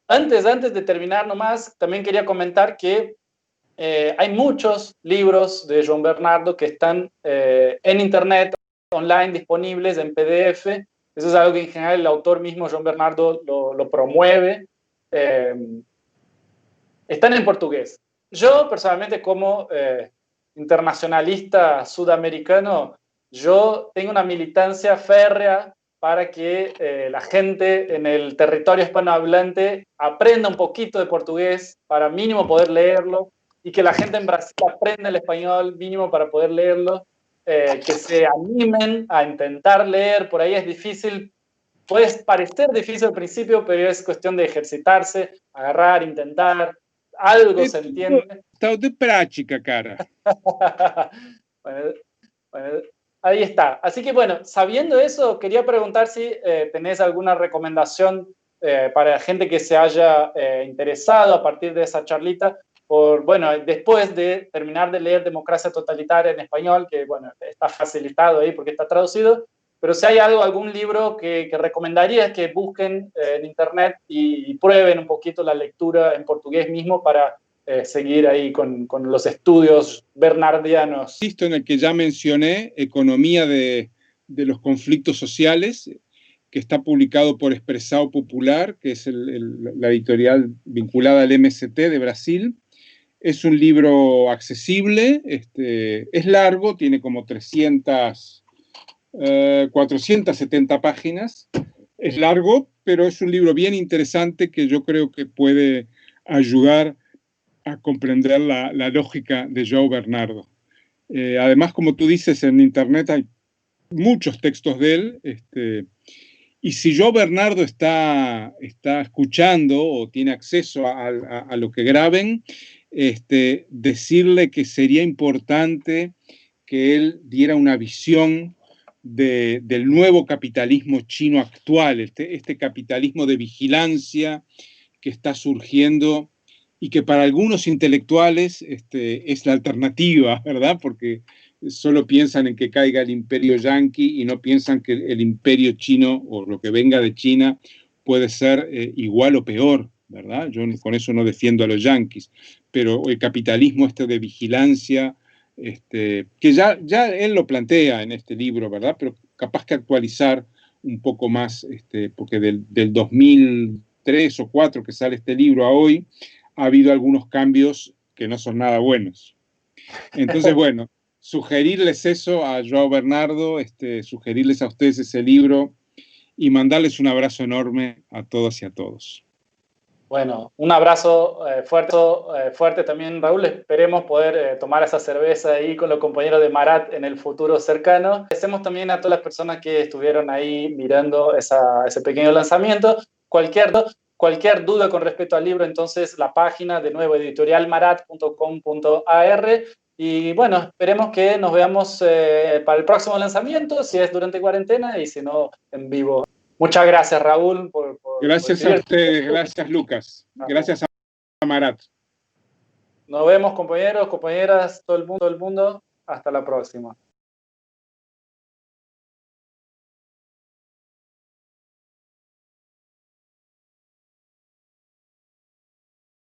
Antes de terminar nomás, también quería comentar que hay muchos libros de Joan Bernardo que están en internet, online, disponibles en PDF. Eso es algo que en general el autor mismo, Joan Bernardo, lo promueve. Están en portugués. Yo, personalmente, como internacionalista sudamericano, yo tengo una militancia férrea para que la gente en el territorio hispanohablante aprenda un poquito de portugués para mínimo poder leerlo y que la gente en Brasil aprenda el español mínimo para poder leerlo, que se animen a intentar leer. Por ahí es difícil, puede parecer difícil al principio, pero es cuestión de ejercitarse, agarrar, intentar, algo se entiende. Está de práctica, cara. bueno, ahí está. Así que bueno, sabiendo eso, quería preguntar si tenés alguna recomendación para gente que se haya interesado a partir de esa charlita, bueno, después de terminar de leer Democracia Totalitaria en español, que bueno, está facilitado ahí porque está traducido, pero si hay algún libro que recomendarías que busquen en internet y prueben un poquito la lectura en portugués mismo para seguir ahí con los estudios bernardianos. Listo, en el que ya mencioné, Economía de los conflictos sociales, que está publicado por Expressao Popular, que es la editorial vinculada al MST de Brasil. Es un libro accesible, es largo, tiene como 470 páginas. Es largo, pero es un libro bien interesante que yo creo que puede ayudar a comprender la lógica de João Bernardo. Además, como tú dices, en internet hay muchos textos de él, y si João Bernardo está escuchando o tiene acceso a lo que graben, decirle que sería importante que él diera una visión del nuevo capitalismo chino actual, este capitalismo de vigilancia que está surgiendo y que para algunos intelectuales es la alternativa, ¿verdad? Porque solo piensan en que caiga el imperio yanqui y no piensan que el imperio chino o lo que venga de China puede ser igual o peor, ¿verdad? Yo con eso no defiendo a los yanquis, pero el capitalismo de vigilancia, que ya él lo plantea en este libro, ¿verdad? Pero capaz que actualizar un poco más, porque del 2003 o 2004 que sale este libro a hoy, ha habido algunos cambios que no son nada buenos. Entonces, bueno, sugerirles eso a Joao Bernardo, sugerirles a ustedes ese libro y mandarles un abrazo enorme a todas y a todos. Bueno, un abrazo fuerte también, Raúl. Esperemos poder tomar esa cerveza ahí con los compañeros de Marat en el futuro cercano. Agradecemos también a todas las personas que estuvieron ahí mirando ese pequeño lanzamiento. Cualquier duda con respecto al libro, entonces la página, de nuevo, editorialmarat.com.ar. Y bueno, esperemos que nos veamos para el próximo lanzamiento, si es durante cuarentena y si no, en vivo. Muchas gracias, Raúl, Gracias a ustedes, gracias, Lucas. Gracias a Marat. Nos vemos, compañeros, compañeras, todo el mundo. Hasta la próxima.